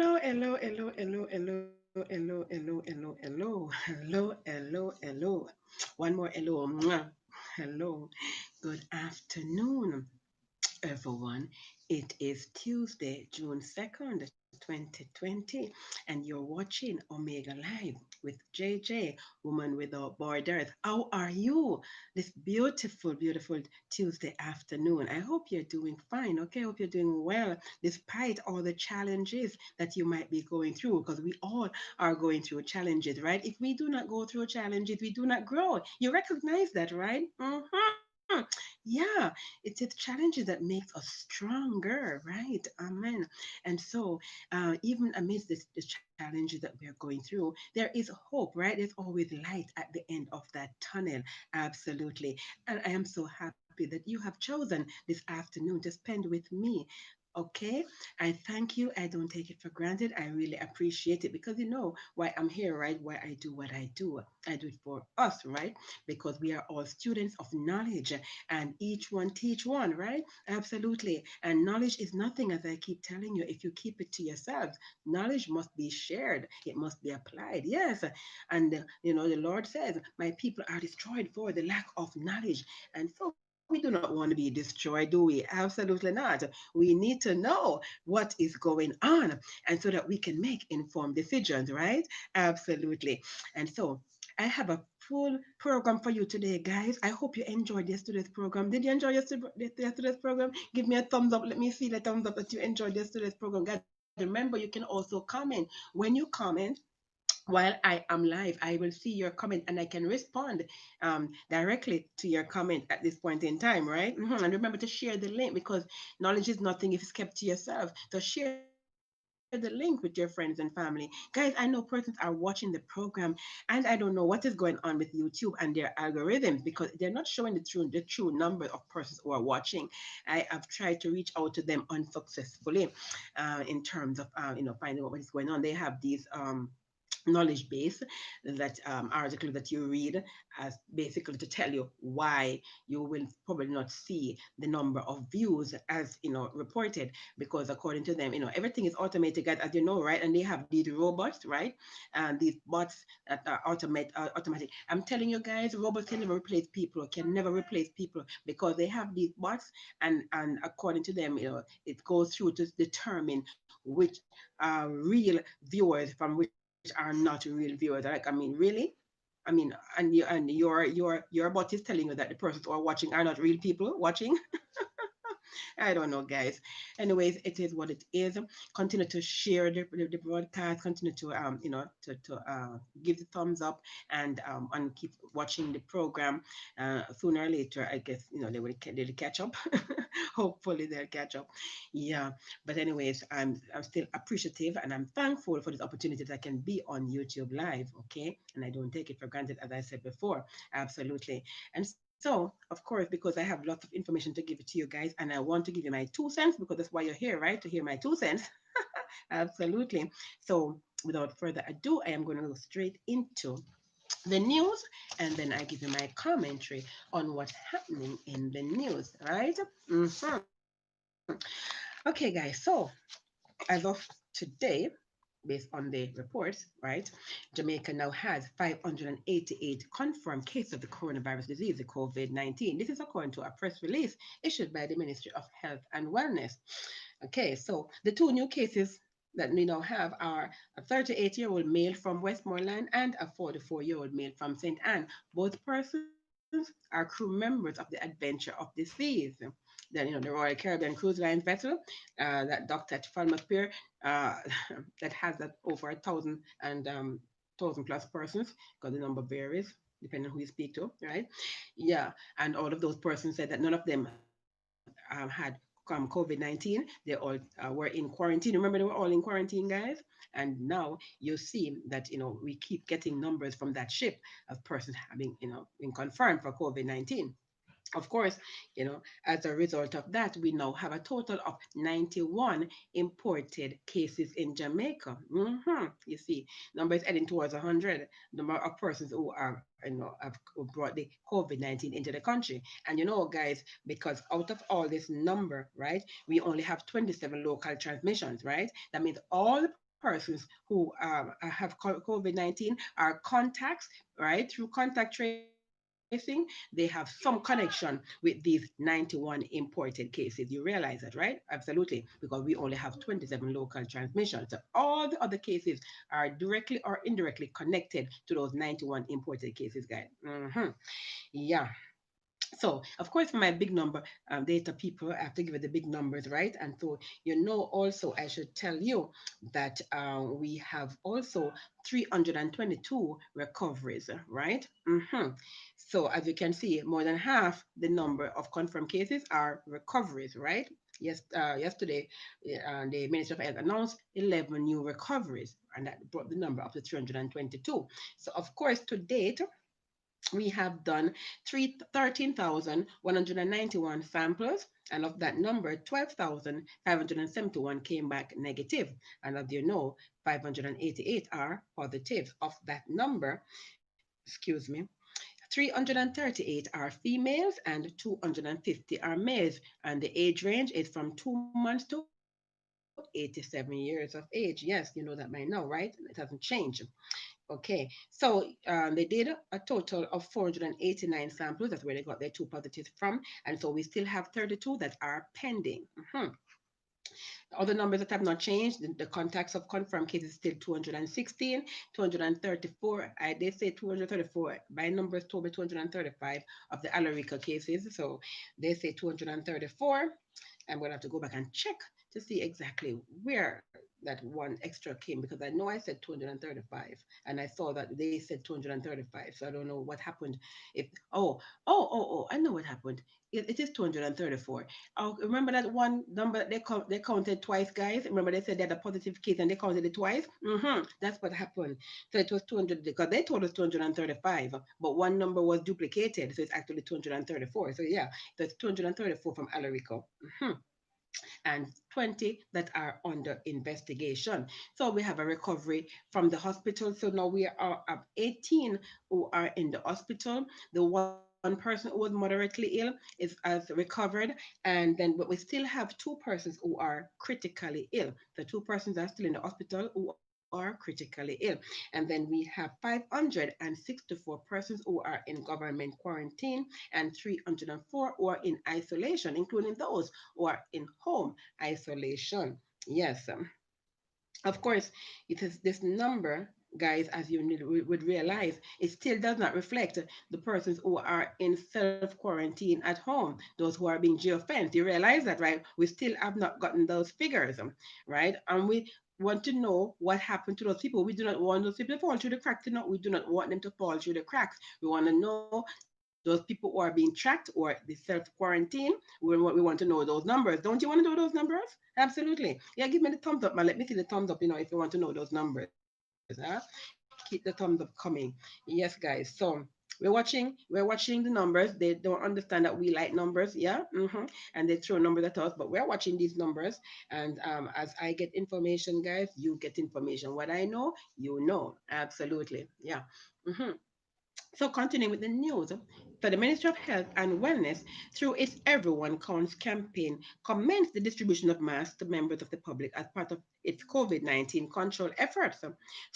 Hello, hello, hello, hello, hello, hello, hello, hello, hello, hello, hello. One more hello. Mwah. Hello. Good afternoon, everyone. It is Tuesday, June 2nd, 2020, and you're watching Omega Live with JJ, Woman Without Borders. How are you this beautiful, beautiful Tuesday afternoon? I hope you're doing fine, okay? I hope you're doing well despite all the challenges that you might be going through, because we all are going through challenges, right? If we do not go through challenges, we do not grow. You recognize that, right? Yeah, it's challenges that makes us stronger, right? Amen. And so, even amidst this challenges that we are going through, there is hope, right? There's always light at the end of that tunnel. Absolutely. And I am so happy that you have chosen this afternoon to spend with me. Okay, I thank you. I don't take it for granted. I really appreciate it because you know why I'm here, right? Why I do what I do. I do it for us, right? Because we are all students of knowledge and each one teach one, right? Absolutely. And knowledge is nothing, as I keep telling you, if you keep it to yourselves. Knowledge must be shared, it must be applied. Yes. And, the Lord says, my people are destroyed for the lack of knowledge. And so we do not want to be destroyed, do we? Absolutely not. We need to know what is going on, and so that we can make informed decisions, right? Absolutely. And so I have a full program for you today, guys. I hope you enjoyed yesterday's program. Did you enjoy yesterday's program? Give me a thumbs up. Let me see the thumbs up that you enjoyed yesterday's program. Guys, remember you can also comment. When you comment, while I am live, I will see your comment and I can respond directly to your comment at this point in time, right? And remember to share the link because knowledge is nothing if it's kept to yourself. So share the link with your friends and family. Guys, I know persons are watching the program and I don't know what is going on with YouTube and their algorithms because they're not showing the true number of persons who are watching. I have tried to reach out to them unsuccessfully in terms of finding out what is going on. They have these knowledge base that article that you read as basically to tell you why you will probably not see the number of views as reported because according to them everything is automated, guys, as you know, right? And they have these robots, right? And these bots that are automatic. I'm telling you guys, robots can never replace people, can never replace people because they have these bots, and according to them it goes through to determine which are real viewers from which are not real viewers. Like, I mean, really? I mean, and your bot is telling you that the persons who are watching are not real people watching. I don't know, guys. Anyways, it is what it is. Continue to share the broadcast. Continue to give the thumbs up and keep watching the program. Sooner or later, I guess they'll catch up. Hopefully, they'll catch up. Yeah. But anyways, I'm still appreciative and I'm thankful for this opportunity that I can be on YouTube Live. Okay, and I don't take it for granted, as I said before. Absolutely. And so, of course, because I have lots of information to give it to you guys, and I want to give you my 2 cents because that's why you're here, right? To hear my 2 cents. Absolutely. So, without further ado, I am going to go straight into the news and then I give you my commentary on what's happening in the news, right? Mhm. Okay, guys. So, as of today, based on the reports, right, Jamaica now has 588 confirmed cases of the coronavirus disease, the COVID 19. This is according to a press release issued by the Ministry of Health and Wellness. Okay, so the two new cases that we now have are a 38-year-old male from Westmoreland and a 44-year-old male from St. Anne. Both persons are crew members of the Adventure of the Seas. Then, the Royal Caribbean Cruise Line vessel that docked at Falmouth Pier uh, that has that over 1,000 plus persons because the number varies depending on who you speak to, right? Yeah, and all of those persons said that none of them had COVID 19. They all were in quarantine. Remember, they were all in quarantine, guys. And now you see that we keep getting numbers from that ship of persons having been confirmed for COVID 19. Of course, as a result of that, we now have a total of 91 imported cases in Jamaica. You see, number is heading towards 100. Number of persons who are, have brought the COVID-19 into the country. And guys, because out of all this number, right, we only have 27 local transmissions, right? That means all the persons who have COVID-19 are contacts, right? Through contact tracing, they have some connection with these 91 imported cases. You realize that, right? Absolutely, because we only have 27 local transmissions. So all the other cases are directly or indirectly connected to those 91 imported cases, guys. Yeah. So, of course, for my big number data people, I have to give it the big numbers, right? And so, also, I should tell you that we have also 322 recoveries, right? So, as you can see, more than half the number of confirmed cases are recoveries, right? Yes, yesterday, the Ministry of Health announced 11 new recoveries, and that brought the number up to 322. So, of course, to date, we have done 13,191 samples, and of that number, 12,571 came back negative. And as you know, 588 are positive. Of that number, excuse me, 338 are females and 250 are males. And the age range is from 2 months to 87 years of age. Yes, you know that by now, right? It hasn't changed. Okay, so they did a total of 489 samples. That's where they got their two positives from. And so we still have 32 that are pending. Other numbers that have not changed, the contacts of confirmed cases is still 216, 234. They say 234. By numbers told me 235 of the Alarica cases. So they say 234. I'm going to have to go back and check to see exactly where that one extra came, because I know I said 235 and I saw that they said 235. So I don't know what happened. If I know what happened. It is 234. Oh, remember that one number that they counted twice, guys? Remember they said they had a positive case and they counted it twice? That's what happened. So it was 200 because they told us 235, but one number was duplicated, so it's actually 234. So yeah, there's 234 from Alarico. And 20 that are under investigation. So we have a recovery from the hospital. So now we are at 18 who are in the hospital. The one person who was moderately ill has recovered. And then, but we still have two persons who are critically ill. The two persons are still in the hospital who are critically ill. And then we have 564 persons who are in government quarantine and 304 who are in isolation, including those who are in home isolation. Yes. Of course, it is this number, guys, as you would realize, it still does not reflect the persons who are in self quarantine at home, those who are being geofenced. You realize that, right? We still have not gotten those figures, right? And we want to know what happened to those people. We do not want those people to fall through the cracks. We do not want them to fall through the cracks. We want to know those people who are being tracked or the self quarantine. We want to know those numbers. Don't you want to know those numbers? Absolutely. Yeah, give me the thumbs up, man. Let me see the thumbs up, if you want to know those numbers. Keep the thumbs up coming. Yes, guys. So we're watching the numbers. They don't understand that we like numbers, yeah. And they throw numbers at us, but we're watching these numbers. And as I get information, guys, you get information. What I know, you know. Absolutely. Yeah. hmm so, continuing with the news, so the Ministry of Health and Wellness, through its Everyone Counts campaign, commenced the distribution of masks to members of the public as part of its COVID-19 control efforts.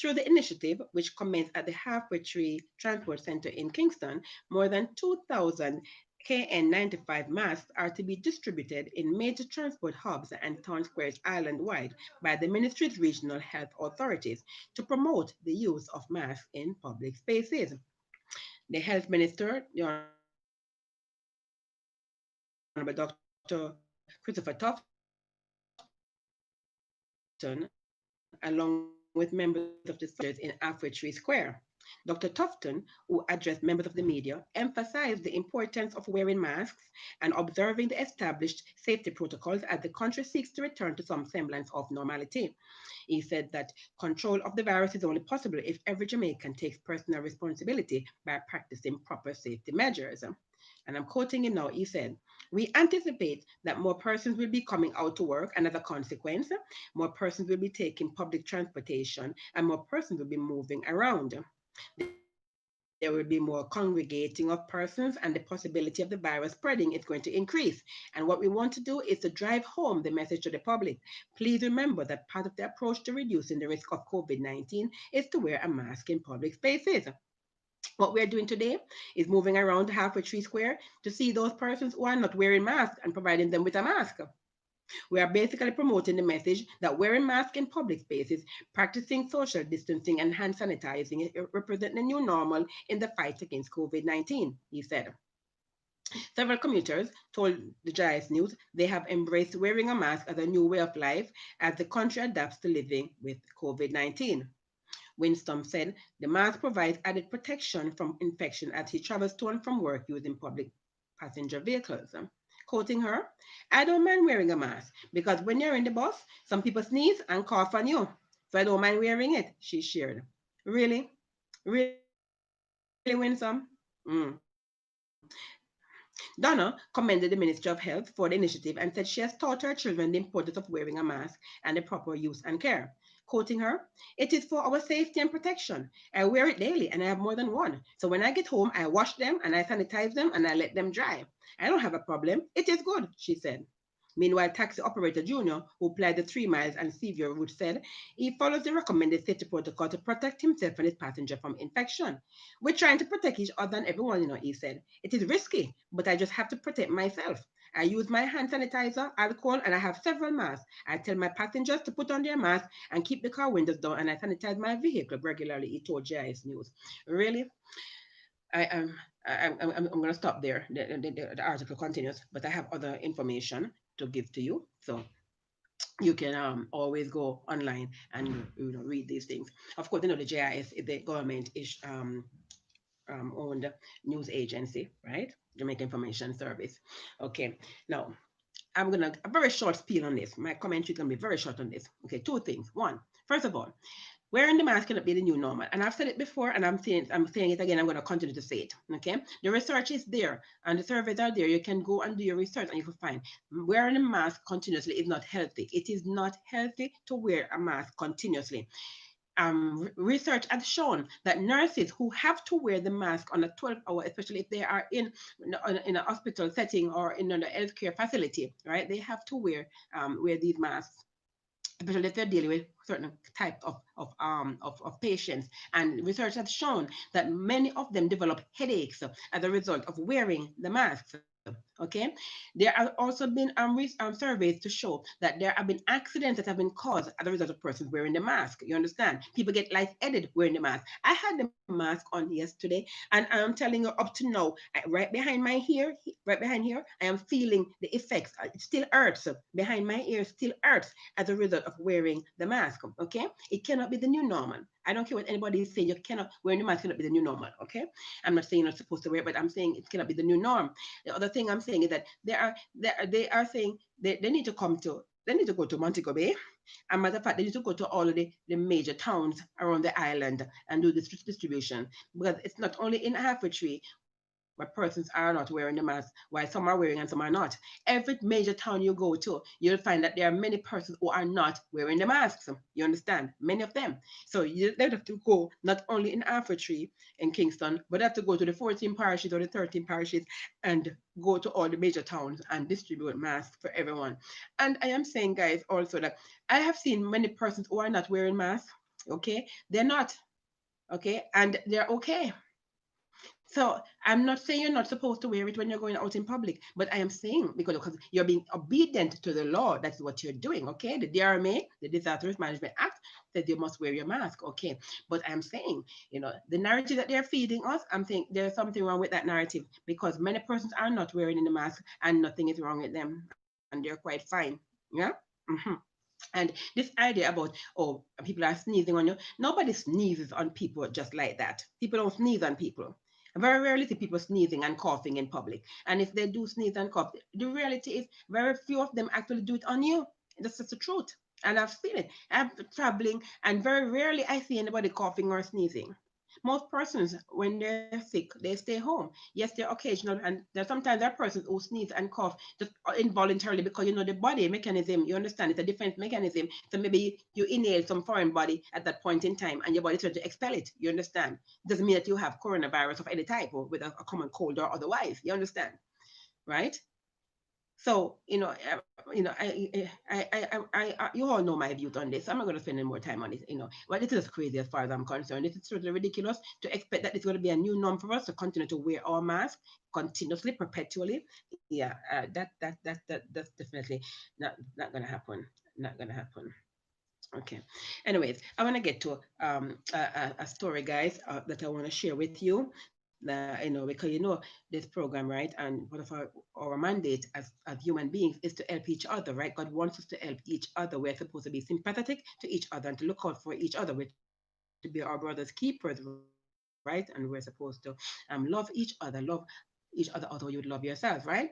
Through the initiative, which commenced at the Halfway Tree Transport Center in Kingston, more than 2,000 KN95 masks are to be distributed in major transport hubs and town squares island wide by the ministry's regional health authorities to promote the use of masks in public spaces. The health minister, the Honorable Dr. Christopher Tufton, along with members of the senior leadership in Halfway Tree Square. Dr. Tufton, who addressed members of the media, emphasized the importance of wearing masks and observing the established safety protocols as the country seeks to return to some semblance of normality. He said that control of the virus is only possible if every Jamaican takes personal responsibility by practicing proper safety measures. And I'm quoting him now. He said, we anticipate that more persons will be coming out to work, and as a consequence, more persons will be taking public transportation, and more persons will be moving around. The health minister there will be more congregating of persons, and the possibility of the virus spreading is going to increase. And what we want to do is to drive home the message to the public. Please remember that part of the approach to reducing the risk of COVID-19 is to wear a mask in public spaces. What we're doing today is moving around halfway tree square to see those persons who are not wearing masks and providing them with a mask. We are basically promoting the message that wearing masks in public spaces, practicing social distancing, and hand sanitizing represent the new normal in the fight against COVID 19, he said. Several commuters told the Giants News they have embraced wearing a mask as a new way of life as the country adapts to living with COVID 19. Winston said the mask provides added protection from infection as he travels to and from work using public passenger vehicles. Quoting her, I don't mind wearing a mask because when you're in the bus, some people sneeze and cough on you. So I don't mind wearing it, she shared. Really? Really, Winston? Donna commended the Ministry of Health for the initiative and said she has taught her children the importance of wearing a mask and the proper use and care. Quoting her, it is for our safety and protection. I wear it daily and I have more than one. So when I get home, I wash them and I sanitize them and I let them dry. I don't have a problem. It is good, she said. Meanwhile, taxi operator Junior, who applied the 3 miles and severe route, said he follows the recommended safety protocol to protect himself and his passenger from infection. We're trying to protect each other and everyone, he said. It is risky, but I just have to protect myself. I use my hand sanitizer, alcohol, and I have several masks. I tell my passengers to put on their masks and keep the car windows down, and I sanitize my vehicle regularly, he told GIS News. Really? I am I'm going to stop there. The article continues, but I have other information to give to you. So you can always go online and read these things. Of course, the JIS is the government is owned news agency, right? Jamaica Information Service. Okay, now I'm gonna a very short spiel on this. My commentary is gonna be very short on this. Okay, two things. One, first of all, wearing the mask cannot be the new normal. And I've said it before and I'm saying it again. I'm going to continue to say it. Okay. The research is there and the surveys are there. You can go and do your research and you can find wearing a mask continuously is not healthy. It is not healthy to wear a mask continuously. Research has shown that nurses who have to wear the mask on a 12-hour, especially if they are in a hospital setting or in a healthcare facility, right? They have to wear these masks, especially if they're dealing with certain type of patients. And research has shown that many of them develop headaches as a result of wearing the masks. Okay, there have also been surveys to show that there have been accidents that have been caused as a result of persons wearing the mask. You understand? People get lightheaded wearing the mask. I had the mask on yesterday, and I'm telling you, up to now, right behind my ear, right behind here, I am feeling the effects. It still hurts behind my ear, still hurts as a result of wearing the mask. Okay, it cannot be the new normal. I don't care what anybody is saying. You cannot wearing the mask cannot be the new normal. Okay, I'm not saying you're not supposed to wear it, but I'm saying it cannot be the new norm. The other thing I'm saying is that they are saying they need to they need to go to Montego Bay. And matter of fact, they need to go to all of the major towns around the island and do this distribution, because it's not only in Tree where persons are not wearing the mask, while some are wearing and some are not. Every major town you go to, you'll find that there are many persons who are not wearing the masks. You understand? Many of them. So they have to go not only in Tree in Kingston, but they have to go to the 14 parishes or the 13 parishes and go to all the major towns and distribute masks for everyone. And I am saying, guys, also that I have seen many persons who are not wearing masks. Okay, they're not. Okay, and they're okay. So I'm not saying you're not supposed to wear it when you're going out in public, but I am saying because you're being obedient to the law. That's what you're doing. Okay, the DRMA, the Disaster Risk Management Act, says you must wear your mask. Okay, but I'm saying, the narrative that they're feeding us, I'm saying there's something wrong with that narrative because many persons are not wearing the mask and nothing is wrong with them and they're quite fine. Yeah. Mm-hmm. And this idea about, oh, people are sneezing on you, nobody sneezes on people just like that. People don't sneeze on people. I very rarely see people sneezing and coughing in public. And if they do sneeze and cough, the reality is very few of them actually do it on you. That's just the truth. And I've seen it. I'm traveling and very rarely I see anybody coughing or sneezing. Most persons, when they're sick, they stay home. Yes, they're occasional, and there sometimes there are persons who sneeze and cough just involuntarily because the body mechanism. You understand? It's a defense mechanism. So maybe you inhale some foreign body at that point in time, and your body tries to expel it. You understand? Doesn't mean that you have coronavirus of any type or with a common cold or otherwise. You understand? Right? So you all know my views on this. I'm not going to spend any more time on it. But it is crazy as far as I'm concerned. It is totally ridiculous to expect that it's going to be a new norm for us to continue to wear our mask continuously, perpetually. Yeah, that's definitely not going to happen. Not going to happen. Okay. Anyways, I want to get to a story, guys, that I want to share with you. Because this program, right, and one of our mandate as human beings is to help each other, right? God wants us to help each other. We're supposed to be sympathetic to each other and to look out for each other. We're to be our brother's keepers, right? And we're supposed to love each other, each other although you would love yourself, right?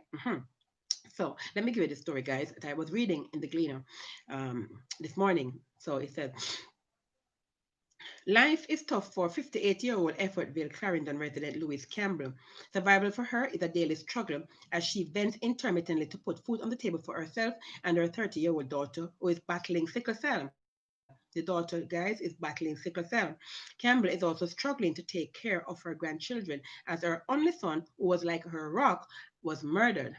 So let me give you the story, guys, that I was reading in the Gleaner this morning. So it said, life is tough for 58-year-old Effortville, Clarendon resident Louise Campbell. Survival for her is a daily struggle as she vents intermittently to put food on the table for herself and her 30-year-old daughter, who is battling sickle cell. The daughter, guys, is battling sickle cell. Campbell is also struggling to take care of her grandchildren as her only son, who was like her rock, was murdered.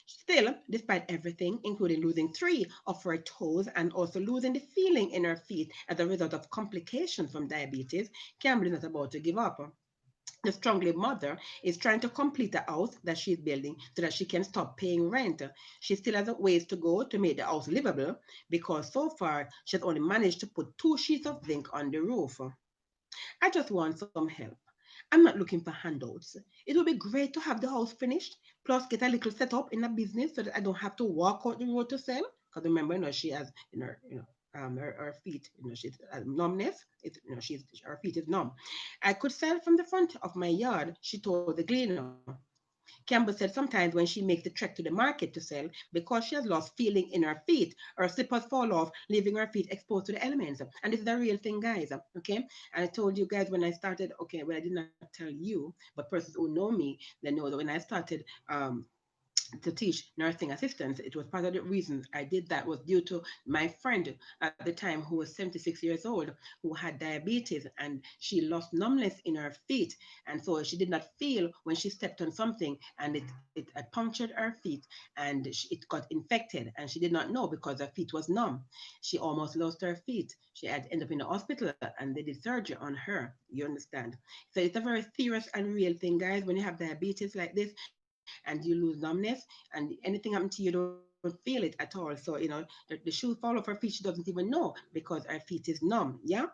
Still, despite everything, including losing three of her toes and also losing the feeling in her feet as a result of complications from diabetes, Campbell is not about to give up. The strong-willed mother is trying to complete the house that she's building so that she can stop paying rent. She still has a ways to go to make the house livable because so far she's only managed to put two sheets of zinc on the roof. I just want some help. I'm not looking for handouts. It would be great to have the house finished, plus get a little set up in a business so that I don't have to walk out the road to sell. Because remember, she has, her feet, she's numbness. Her feet is numb. I could sell from the front of my yard, she told the Gleaner. Campbell said sometimes when she makes the trek to the market to sell, because she has lost feeling in her feet, her slippers fall off, leaving her feet exposed to the elements. And this is a real thing, guys. Okay. And I told you guys when I started, okay, well, I did not tell you, but persons who know me, they know that when I started to teach nursing assistants. It was part of the reasons I did that was due to my friend at the time who was 76 years old who had diabetes and she lost numbness in her feet. And so she did not feel when she stepped on something and it punctured her feet and it got infected and she did not know because her feet was numb. She almost lost her feet. She had to end up in the hospital and they did surgery on her. You understand? So it's a very serious and real thing, guys. When you have diabetes like this and you lose numbness and anything happen to you, don't feel it at all. So, the shoe fall off her feet, she doesn't even know because her feet is numb. Yeah.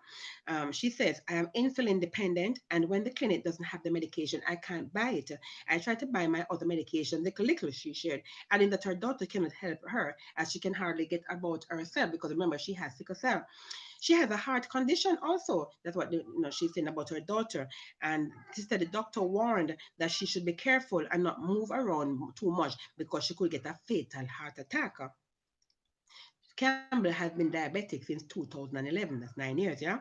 She says, I am insulin dependent, and when the clinic doesn't have the medication, I can't buy it. I try to buy my other medication, little, she shared, adding that her daughter cannot help her as she can hardly get about herself because remember, she has sickle cell. She has a heart condition also. That's what she's saying about her daughter. And she said the doctor warned that she should be careful and not move around too much because she could get a fatal heart attack. Campbell has been diabetic since 2011. That's 9 years, yeah?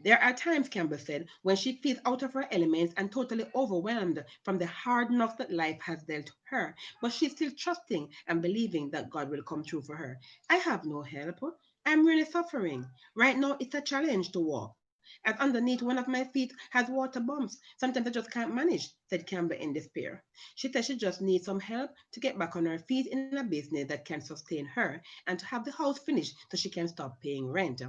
There are times, Campbell said, when she feels out of her elements and totally overwhelmed from the hard knocks that life has dealt her. But she's still trusting and believing that God will come through for her. I have no help. I'm really suffering. Right now, it's a challenge to walk. As underneath one of my feet has water bumps. Sometimes I just can't manage, said Campbell in despair. She said she just needs some help to get back on her feet in a business that can sustain her and to have the house finished so she can stop paying rent.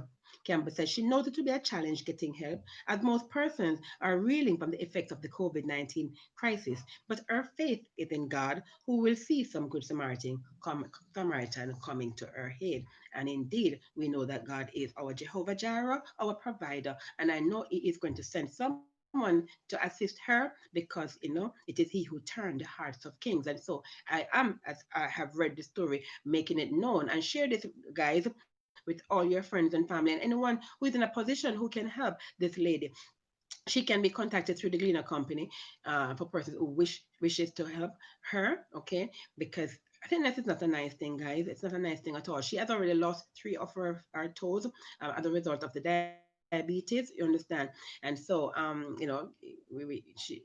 Campbell said she knows it will be a challenge getting help, as most persons are reeling from the effects of the COVID-19 crisis. But her faith is in God, who will see some good Samaritan coming to her aid. And indeed, we know that God is our Jehovah Jireh, our provider, and I know He is going to send someone to assist her because it is He who turned the hearts of kings. And so I am, as I have read the story, making it known and share this, guys, with all your friends and family and anyone who is in a position who can help this lady. She can be contacted through the Gleaner Company for persons who wishes to help her. Okay, because I think that is not a nice thing, guys. It's not a nice thing at all. She has already lost three of her toes as a result of the diabetes. diabetes, you understand? And so,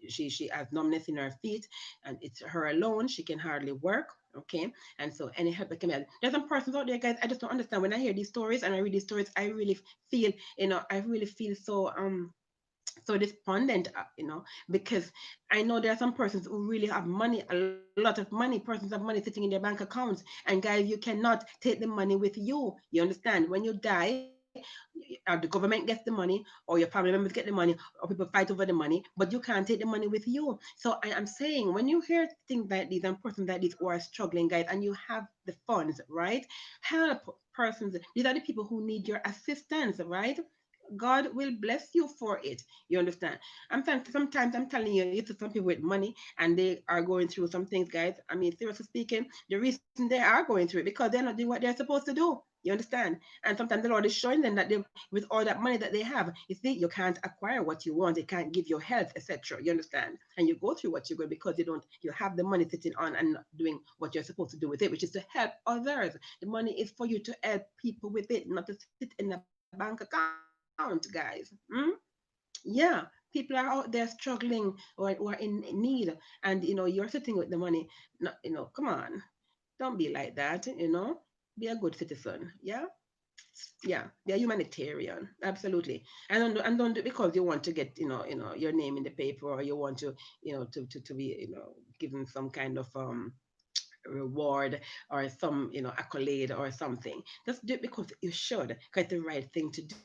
she has numbness in her feet, and it's her alone. She can hardly work. Okay, and so any help that can be had. There's some persons out there, guys. I just don't understand. When I hear these stories and I read these stories, I really feel, I really feel so despondent, because I know there are some persons who really have money, a lot of money. Persons have money sitting in their bank accounts, and guys, you cannot take the money with you. You understand? When you die, the government gets the money, or your family members get the money, or people fight over the money, but you can't take the money with you. So I'm saying, when you hear things like these and persons like these who are struggling, guys, and you have the funds, right? Help persons. These are the people who need your assistance, right? God will bless you for it. You understand? Sometimes I'm telling you, it's some people with money and they are going through some things, guys. I mean, seriously speaking, the reason they are going through it because they're not doing what they're supposed to do. You understand? And sometimes the Lord is showing them that with all that money that they have, you see, you can't acquire what you want. It can't give you health, etc. You understand? And you go through what you go because you have the money sitting on and not doing what you're supposed to do with it, which is to help others. The money is for you to help people with it, not to sit in a bank account, guys. Yeah, people are out there struggling, or in need, and you're sitting with the money. No, come on, don't be like that. Be a good citizen. Yeah, yeah, be a humanitarian. Absolutely, and don't do it because you want to get your name in the paper, or you want to to be given some kind of reward, or some accolade or something. Just do it because you should, because it's the right thing to do.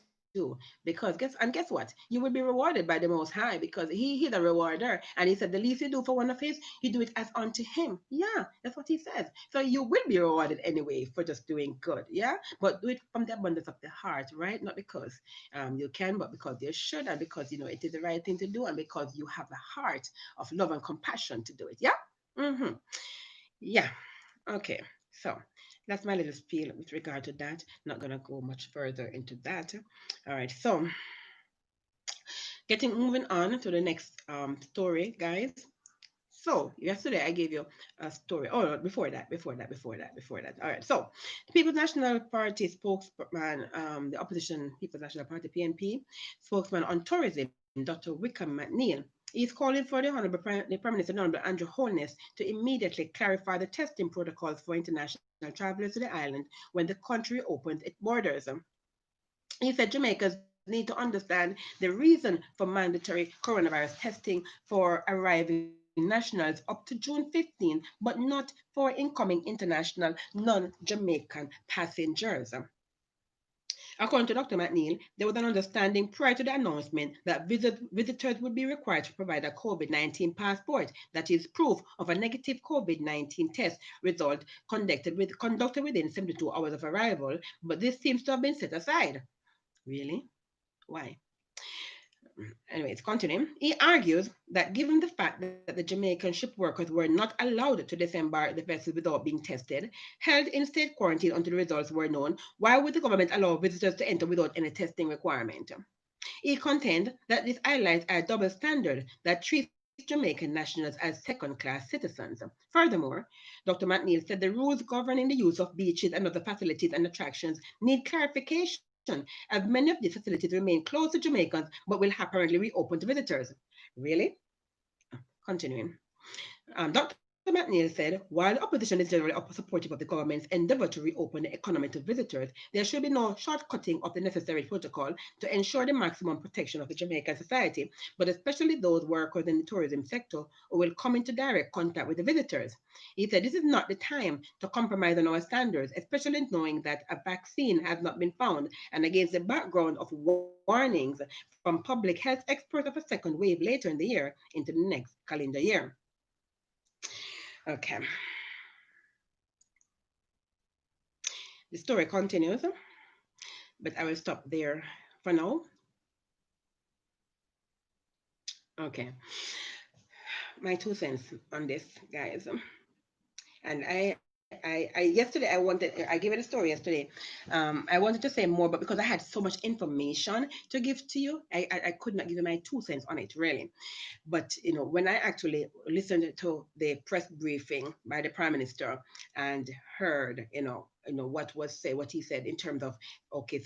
Because guess what, you will be rewarded by the Most High, because he's a rewarder, and he said the least you do for one of his, you do it as unto him. Yeah, that's what he says. So you will be rewarded anyway for just doing good. Yeah, but do it from the abundance of the heart, right? Not because you can, but because you should, and because it is the right thing to do, and because you have a heart of love and compassion to do it. Yeah. Yeah. Okay, so that's my little spiel with regard to that. Not gonna go much further into that. All right, so getting moving on to the next story, guys. So yesterday I gave you a story. Oh, no, before that. All right. So the People's National Party spokesman, the opposition People's National Party (PNP) spokesman on tourism, Dr. Wykeham McNeill, is calling for the Prime Minister, Honorable Andrew Holness, to immediately clarify the testing protocols for international travelers to the island when the country opens its borders. He said Jamaicans need to understand the reason for mandatory coronavirus testing for arriving nationals up to June 15, but not for incoming international non-Jamaican passengers. According to Dr. McNeill, there was an understanding prior to the announcement that visitors would be required to provide a COVID-19 passport, that is, proof of a negative COVID-19 test result conducted within 72 hours of arrival, but this seems to have been set aside. Really? Why? Anyways, continuing, he argues that given the fact that the Jamaican ship workers were not allowed to disembark the vessel without being tested, held in state quarantine until the results were known, why would the government allow visitors to enter without any testing requirement? He contends that this highlights a double standard that treats Jamaican nationals as second-class citizens. Furthermore, Dr. McNeill said the rules governing the use of beaches and other facilities and attractions need clarification, as many of these facilities remain closed to Jamaicans but will apparently reopen to visitors. Really? Continuing. Dr. McNeill said, while the opposition is generally supportive of the government's endeavor to reopen the economy to visitors, there should be no shortcutting of the necessary protocol to ensure the maximum protection of the Jamaican society, but especially those workers in the tourism sector who will come into direct contact with the visitors. He said, this is not the time to compromise on our standards, especially knowing that a vaccine has not been found, and against the background of warnings from public health experts of a second wave later in the year into the next calendar year. Okay. The story continues, but I will stop there for now. Okay. My 2 cents on this, guys. And I yesterday I gave it a story yesterday. I wanted to say more, but because I had so much information to give to you, I could not give you my 2 cents on it really. But when I actually listened to the press briefing by the Prime Minister and heard, what he said in terms of, okay,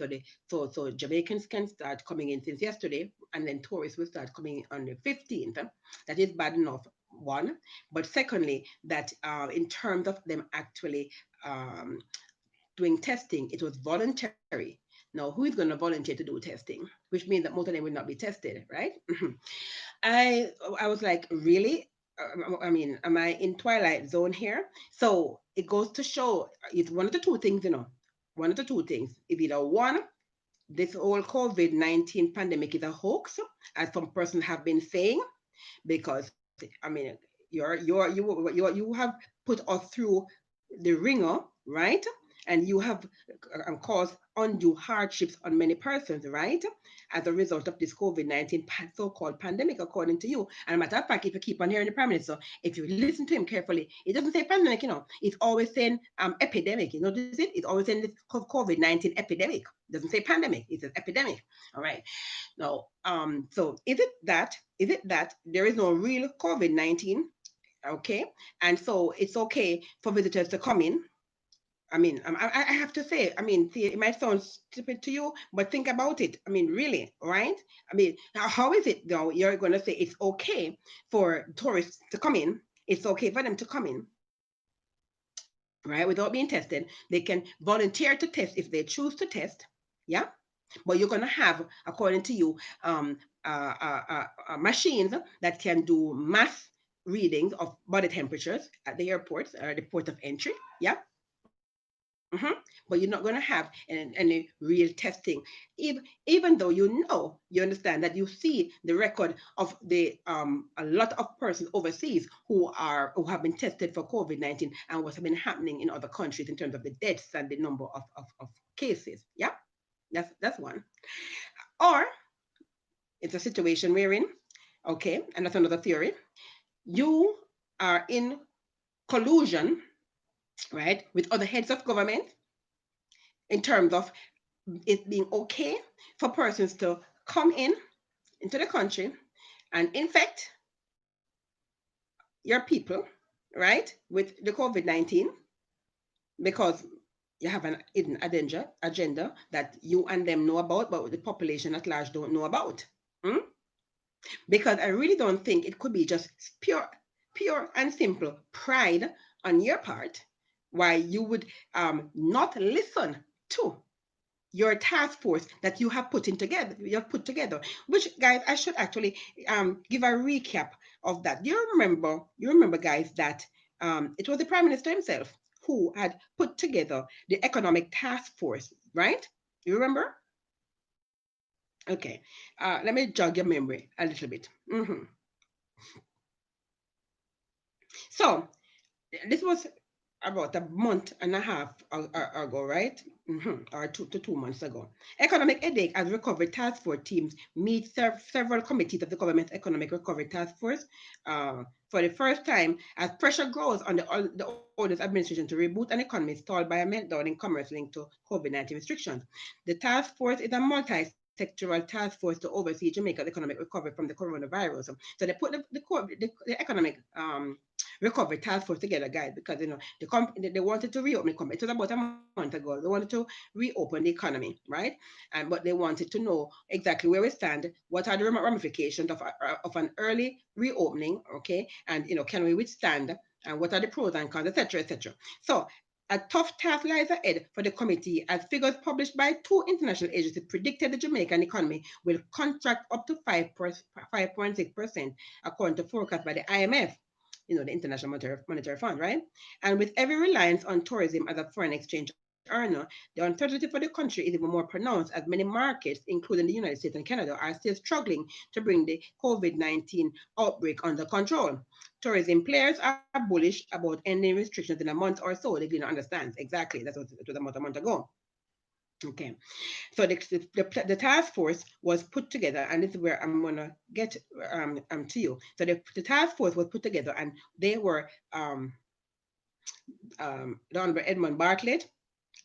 so Jamaicans can start coming in since yesterday, and then tourists will start coming in on the 15th. That is bad enough. One, but secondly, that in terms of them actually um, doing testing, it was voluntary. Now, who is going to volunteer to do testing? Which means that most of them will not be tested, right? I I was like, really? I mean, am I in twilight zone here? So it goes to show it's one of the two things, one of the two things. It's either one, this whole COVID-19 pandemic is a hoax, as some persons have been saying, because I mean, you have put us through the ringer, right? And you have caused undue hardships on many persons, right? As a result of this COVID-19 so-called pandemic, according to you. And a matter of fact, if you keep on hearing the Prime Minister, if you listen to him carefully, it doesn't say pandemic, it's always saying epidemic. You notice it? It's always saying this COVID-19 epidemic. It doesn't say pandemic, it says epidemic. All right. Now, so is it that there is no real COVID-19? Okay. And so it's okay for visitors to come in. I mean, I have to say, I mean, see, it might sound stupid to you, but think about it. I mean, really, right? I mean, how is it though? You're going to say it's okay for tourists to come in. It's okay for them to come in, right? Without being tested. They can volunteer to test if they choose to test. Yeah. But you're going to have, according to you, um, machines that can do mass readings of body temperatures at the airports or the port of entry. Yeah. Mm-hmm. But you're not going to have any real testing, even though you understand that you see the record of the a lot of persons overseas who have been tested for COVID-19 and what's been happening in other countries in terms of the deaths and the number of cases. Yeah, that's one. Or it's a situation we're in. Okay, and that's another theory. You are in collusion, right, with other heads of government in terms of it being okay for persons to come in into the country and infect your people, right, with the COVID-19 because you have an hidden agenda that you and them know about, but the population at large don't know about. Hmm? Because I really don't think it could be just pure and simple pride on your part why you would not listen to your task force that you have put together, which guys I should actually give a recap of that. Do you remember guys that it was the Prime Minister himself who had put together the economic task force, right? You remember? Okay. Let me jog your memory a little bit. So this was about a month and a half ago, right? Or 2 months ago. Economic headache as recovery task force teams meet several committees of the government economic recovery task force for the first time as pressure grows on the oldest administration to reboot an economy stalled by a meltdown in commerce linked to COVID-19 restrictions. The task force is a multi-sectoral task force to oversee Jamaica's economic recovery from the coronavirus. So they put the economic recovery task force together, guys, because they wanted to reopen the economy. It was about a month ago. They wanted to reopen the economy, right? And but they wanted to know exactly where we stand. What are the ramifications of an early reopening? Okay, and can we withstand? And what are the pros and cons, etc., etc. So a tough task lies ahead for the committee as figures published by two international agencies predicted the Jamaican economy will contract up to 5.6%, according to forecast by the IMF, the International Monetary Fund, right? And with every reliance on tourism as a foreign exchange earner, the uncertainty for the country is even more pronounced as many markets, including the United States and Canada, are still struggling to bring the COVID-19 outbreak under control. Tourism players are bullish about ending restrictions in a month or so. They didn't understand exactly. That's what it was about a month ago. Okay, so the task force was put together, and this is where I'm gonna get to you. So the task force was put together, and they were the Honorable Edmund Bartlett,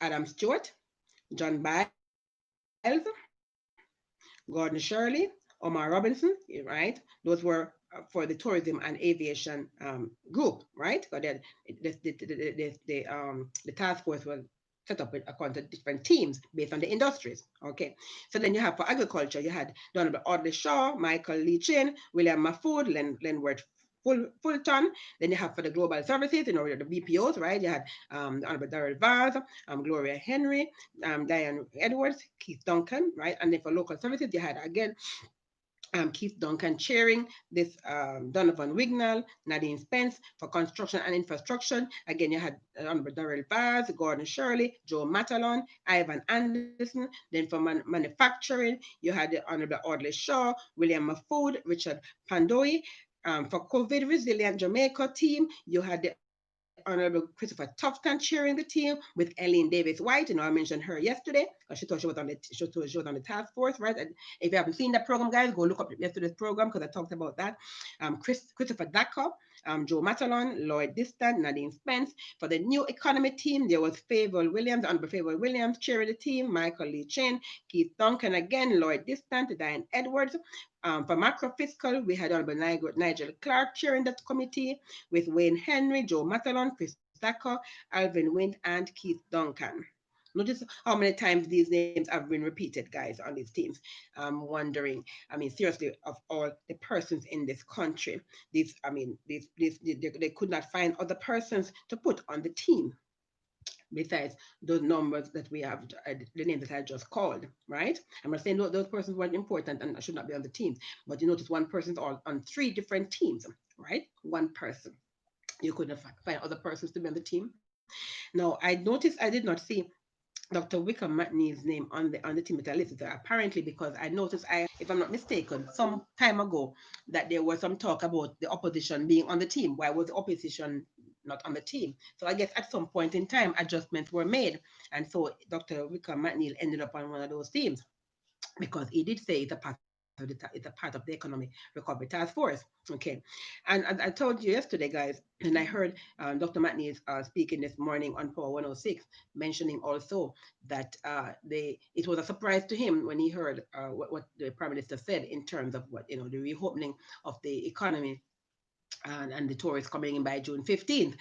Adam Stewart, John Biles, Gordon Shirley, Omar Robinson, right? Those were for the tourism and aviation group, right? Because the task force was set up with according to different teams based on the industries. Okay, so then you have for agriculture, you had Donald Audley Shaw, Michael Lee Chin, William Mahfood, Lenworth Fulton. Then you have for the global services, the BPOs, right? You had the Honorable Darrell Vaz, Gloria Henry, Diane Edwards, Keith Duncan, right? And then for local services, you had again Keith Duncan chairing this, Donovan Wignall, Nadine Spence for construction and infrastructure. Again, you had Honorable Darrell Vaz, Gordon Shirley, Joe Matalon, Ivan Anderson. Then for manufacturing, you had the Honorable Audley Shaw, William Mahfood, Richard Pandoi. For COVID resilient Jamaica team, you had the Honorable Christopher Tufton chairing the team with Eileen Davis White. I mentioned her yesterday because she was on the task force, right? And if you haven't seen that program, guys, go look up yesterday's program because I talked about that. Christopher Daco, Joe Matalon, Lloyd Distant, Nadine Spence. For the new economy team, there was Favour Williams, Honorable Favour Williams chairing the team, Michael Lee Chin, Keith Duncan again, Lloyd Distant, Diane Edwards. For macro fiscal, we had Honorable Nigel Clark chairing that committee with Wayne Henry, Joe Matalon, Chris Daco, Alvin Wind, and Keith Duncan. Notice how many times these names have been repeated, guys, on these teams. I'm wondering, I mean, seriously, of all the persons in this country, they could not find other persons to put on the team besides those numbers that we have, the names that I just called, right? I'm not saying those persons weren't important and should not be on the team, but you notice one person's on three different teams, right? One person. You couldn't find other persons to be on the team. Now, I did not see Dr. Wykeham McNeill's name on the team that I listened to. Apparently, because I noticed, if I'm not mistaken, some time ago that there was some talk about the opposition being on the team. Why was the opposition not on the team? So I guess at some point in time, adjustments were made, and so Dr. Wykeham McNeill ended up on one of those teams because he did say it's a part of the economic recovery task force. Okay, and I told you yesterday, guys, and I heard Dr. McNeil speaking this morning on Power 106, mentioning also that it was a surprise to him when he heard what the Prime Minister said in terms of what the reopening of the economy and the tourists coming in by June 15th,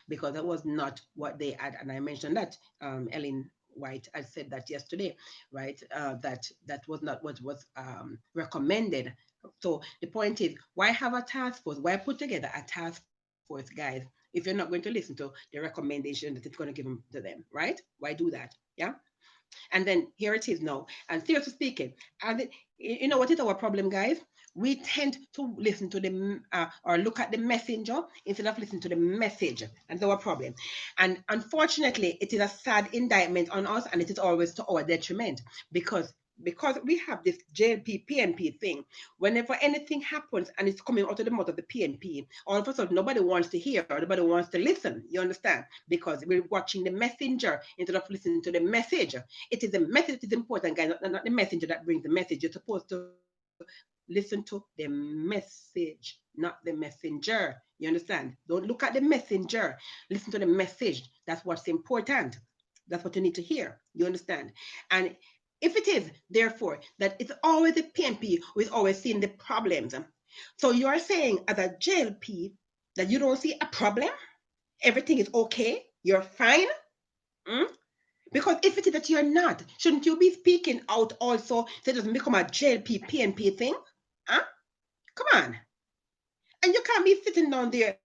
because that was not what they had. And I mentioned that Ellen White had said that yesterday, right? That was not what was recommended. So the point is, why have a task force? Why put together a task force, guys, if you're not going to listen to the recommendation that it's going to give them to them, right? Why do that? Yeah. And then here it is now. And seriously speaking, and you know what is our problem, guys? We tend to listen to the or look at the messenger instead of listening to the message. And that's our problem. And unfortunately, it is a sad indictment on us, and it is always to our detriment because we have this JLP PNP thing. Whenever anything happens and it's coming out of the mouth of the PNP, all of a sudden nobody wants to hear, or nobody wants to listen. You understand? Because we're watching the messenger instead of listening to the message. It is the message that is important, guys, not the messenger that brings the message. You're supposed to listen to the message, not the messenger. You understand? Don't look at the messenger. Listen to the message. That's what's important. That's what you need to hear. You understand? And if it is, therefore, that it's always the PNP who is always seeing the problems. So you're saying, as a JLP, that you don't see a problem? Everything is okay? You're fine? Mm? Because if it is that you're not, shouldn't you be speaking out also so it doesn't become a JLP PNP thing? Huh? Come on. And you can't be sitting down there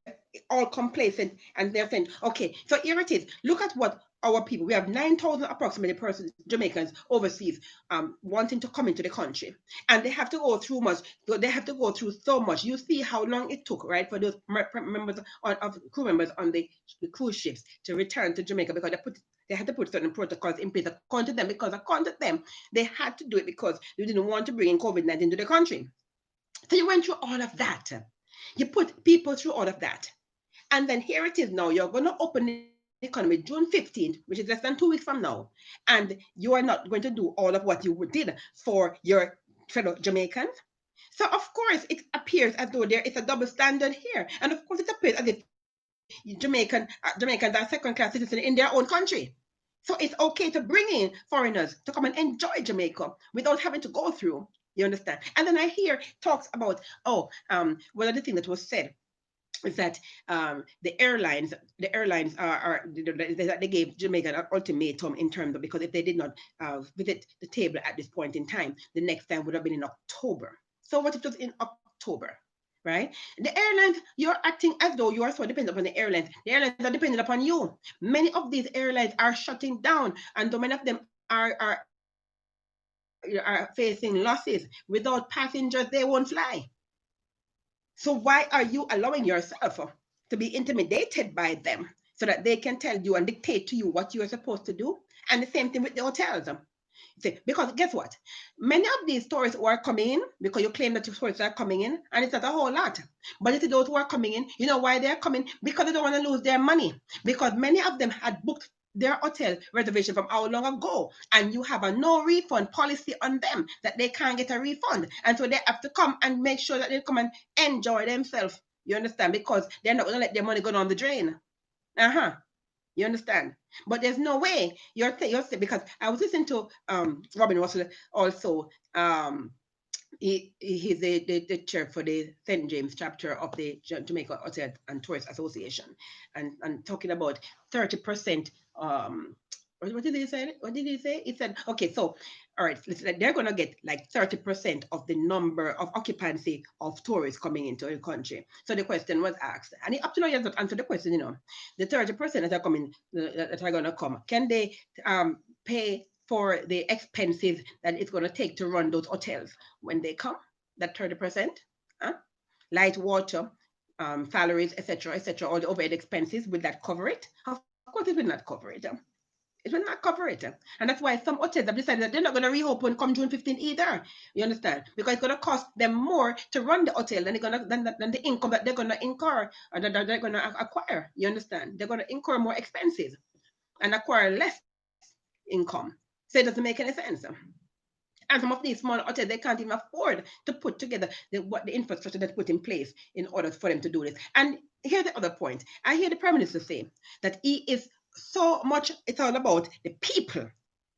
all complacent and they're saying, okay, so here it is. Look at what our people, we have 9,000 approximately persons, Jamaicans overseas, wanting to come into the country. And they have to go through much, they have to go through so much. You see how long it took, right, for those members of crew members on the cruise ships to return to Jamaica because they had to put certain protocols in place according to them, because according to them, they had to do it because they didn't want to bring in COVID-19 to the country. So you went through all of that. You put people through all of that. And then here it is now. You're going to open the economy June 15th, which is less than 2 weeks from now. And you are not going to do all of what you did for your fellow Jamaicans. So, of course, it appears as though there is a double standard here. And of course, it appears as if you're Jamaicans are second-class citizens in their own country. So it's okay to bring in foreigners to come and enjoy Jamaica without having to go through. You understand? And then I hear talks about, one of the things that was said is that the airlines they gave Jamaica an ultimatum in terms of, because if they did not visit the table at this point in time, the next time would have been in October. So what if it was in October? Right? The airlines, you're acting as though you are so dependent upon the airlines. The airlines are dependent upon you. Many of these airlines are shutting down, and so many of them are facing losses. Without passengers, they won't fly. So why are you allowing yourself to be intimidated by them so that they can tell you and dictate to you what you are supposed to do? And the same thing with the hotels. See, because guess what? Many of these tourists who are coming in, because you claim that the tourists are coming in, and it's not a whole lot. But it's those who are coming in, you know why they're coming? Because they don't want to lose their money. Because many of them had booked their hotel reservation from how long ago, and you have a no refund policy on them, that they can't get a refund, and so they have to come and make sure that they come and enjoy themselves. You understand? Because they're not going to let their money go down the drain. You understand? But there's no way you're because I was listening to Robin Russell also. He's the chair for the St. James chapter of the Jamaica Hotel and Tourist Association, and talking about 30%. What did he say? What did he say? He said, okay, so all right, listen, they're gonna get like 30% of the number of occupancy of tourists coming into the country. So the question was asked, and up to now he has not answered the question. The 30% that are coming, that are gonna come, can they pay for the expenses that it's going to take to run those hotels when they come? That 30%, light, water, salaries, etc., all the overhead expenses, will that cover it? Of course, it will not cover it. It will not cover it. And that's why some hotels have decided that they're not going to reopen come June 15 either. You understand? Because it's going to cost them more to run the hotel than the income that they're going to incur, or that they're going to acquire. You understand? They're going to incur more expenses and acquire less income. So it doesn't make any sense. And some of these small hotels, they can't even afford to put together the infrastructure that's put in place in order for them to do this. And here's the other point. I hear the Prime Minister say that he is so much, it's all about the people.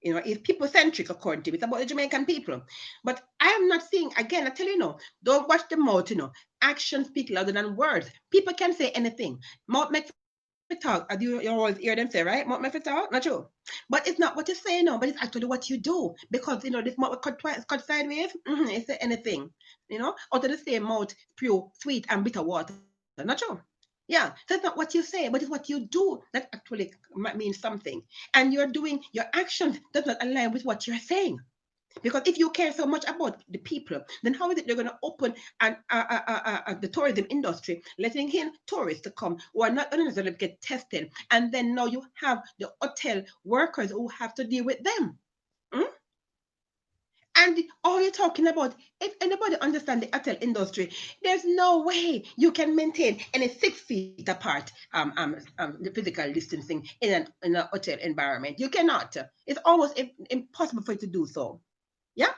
It's people-centric, according to him. It's about the Jamaican people. But I am not seeing, again, I tell you, don't watch the mouth, actions speak louder than words. People can say anything. Mouth makes talk, you always hear them say, right? Mouth talk, not true. But it's not what you say, no, but it's actually what you do. Because this mouth cut twice, cut sideways, it's anything. Out of the same mouth, pure, sweet, and bitter water. Not true. Yeah, so it's not what you say, but it's what you do that actually means something. And your actions does not align with what you're saying. Because if you care so much about the people, then how is it they're going to open the tourism industry, letting in tourists to come who are not going to get tested, and then now you have the hotel workers who have to deal with them. And all you're talking about, if anybody understands the hotel industry, there's no way you can maintain any 6 feet apart the physical distancing in a hotel environment. You cannot. It's almost impossible for you to do so. Yeah.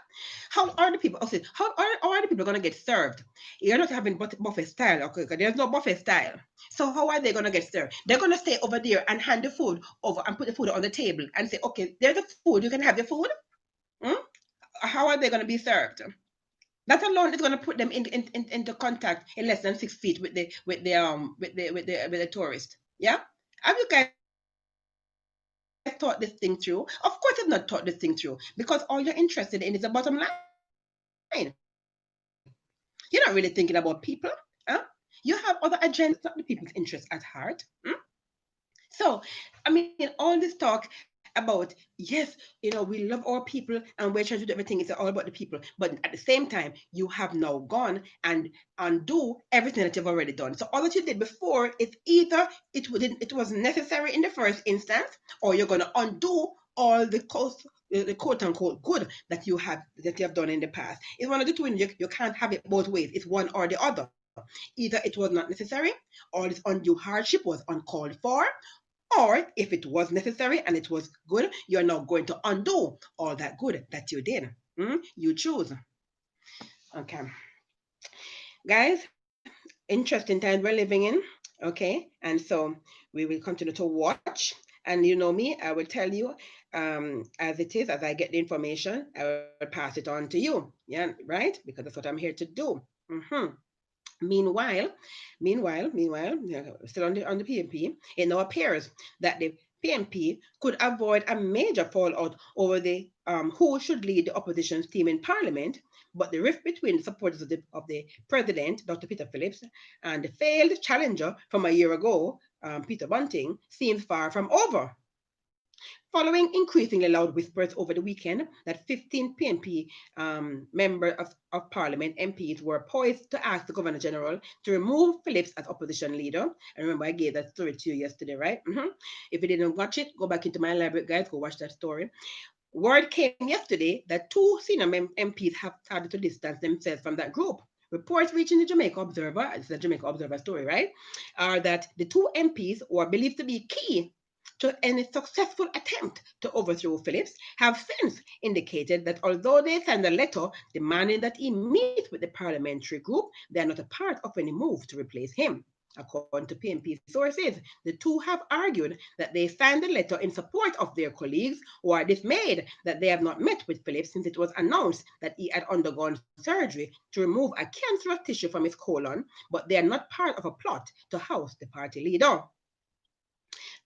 How are the people? Okay, how are the people going to get served? You're not having buffet style, okay? There's no buffet style. So how are they going to get served? They're going to stay over there and hand the food over and put the food on the table and say, okay, there's the food. You can have your food. How are they going to be served? That alone is going to put them into contact in less than 6 feet with the tourist. Yeah. Have you guys thought this thing through? Of course, you've not thought this thing through, because all you're interested in is the bottom line. You're not really thinking about people. You have other agendas, not the people's interests at heart. So, I mean, all this talk about, yes, we love our people and we're trying to do everything, it's all about the people. But at the same time, you have now gone and undo everything that you've already done. So all that you did before, it's either it was necessary in the first instance, or you're going to undo all the quote unquote good that you have done in the past. It's one of the two. You can't have it both ways. It's one or the other. Either it was not necessary, or this undue hardship was uncalled for, or if it was necessary and it was good, you're now going to undo all that good that you did. You choose. Okay. Guys, interesting times we're living in. Okay, and so we will continue to watch. And you know me, I will tell you as it is, as I get the information, I will pass it on to you. Yeah, right? Because that's what I'm here to do. Hmm. Meanwhile, still on the PNP, it now appears that the PNP could avoid a major fallout over the who should lead the opposition's team in Parliament, but the rift between the supporters of the president, Dr. Peter Phillips, and the failed challenger from a year ago, Peter Bunting, seems far from over. Following increasingly loud whispers over the weekend that 15 PNP members of Parliament MPs were poised to ask the Governor General to remove Phillips as opposition leader. And remember, I gave that story to you yesterday, right? If you didn't watch it, go back into my library, guys, go watch that story. Word came yesterday that two senior MPs have started to distance themselves from that group. Reports reaching the Jamaica Observer, it's the Jamaica Observer story, right? Are that the two MPs were believed to be key to any successful attempt to overthrow Phillips have since indicated that although they sent a letter demanding that he meet with the parliamentary group, they are not a part of any move to replace him. According to PNP sources, the two have argued that they signed the letter in support of their colleagues who are dismayed that they have not met with Phillips since it was announced that he had undergone surgery to remove a cancerous tissue from his colon, but they are not part of a plot to oust the party leader.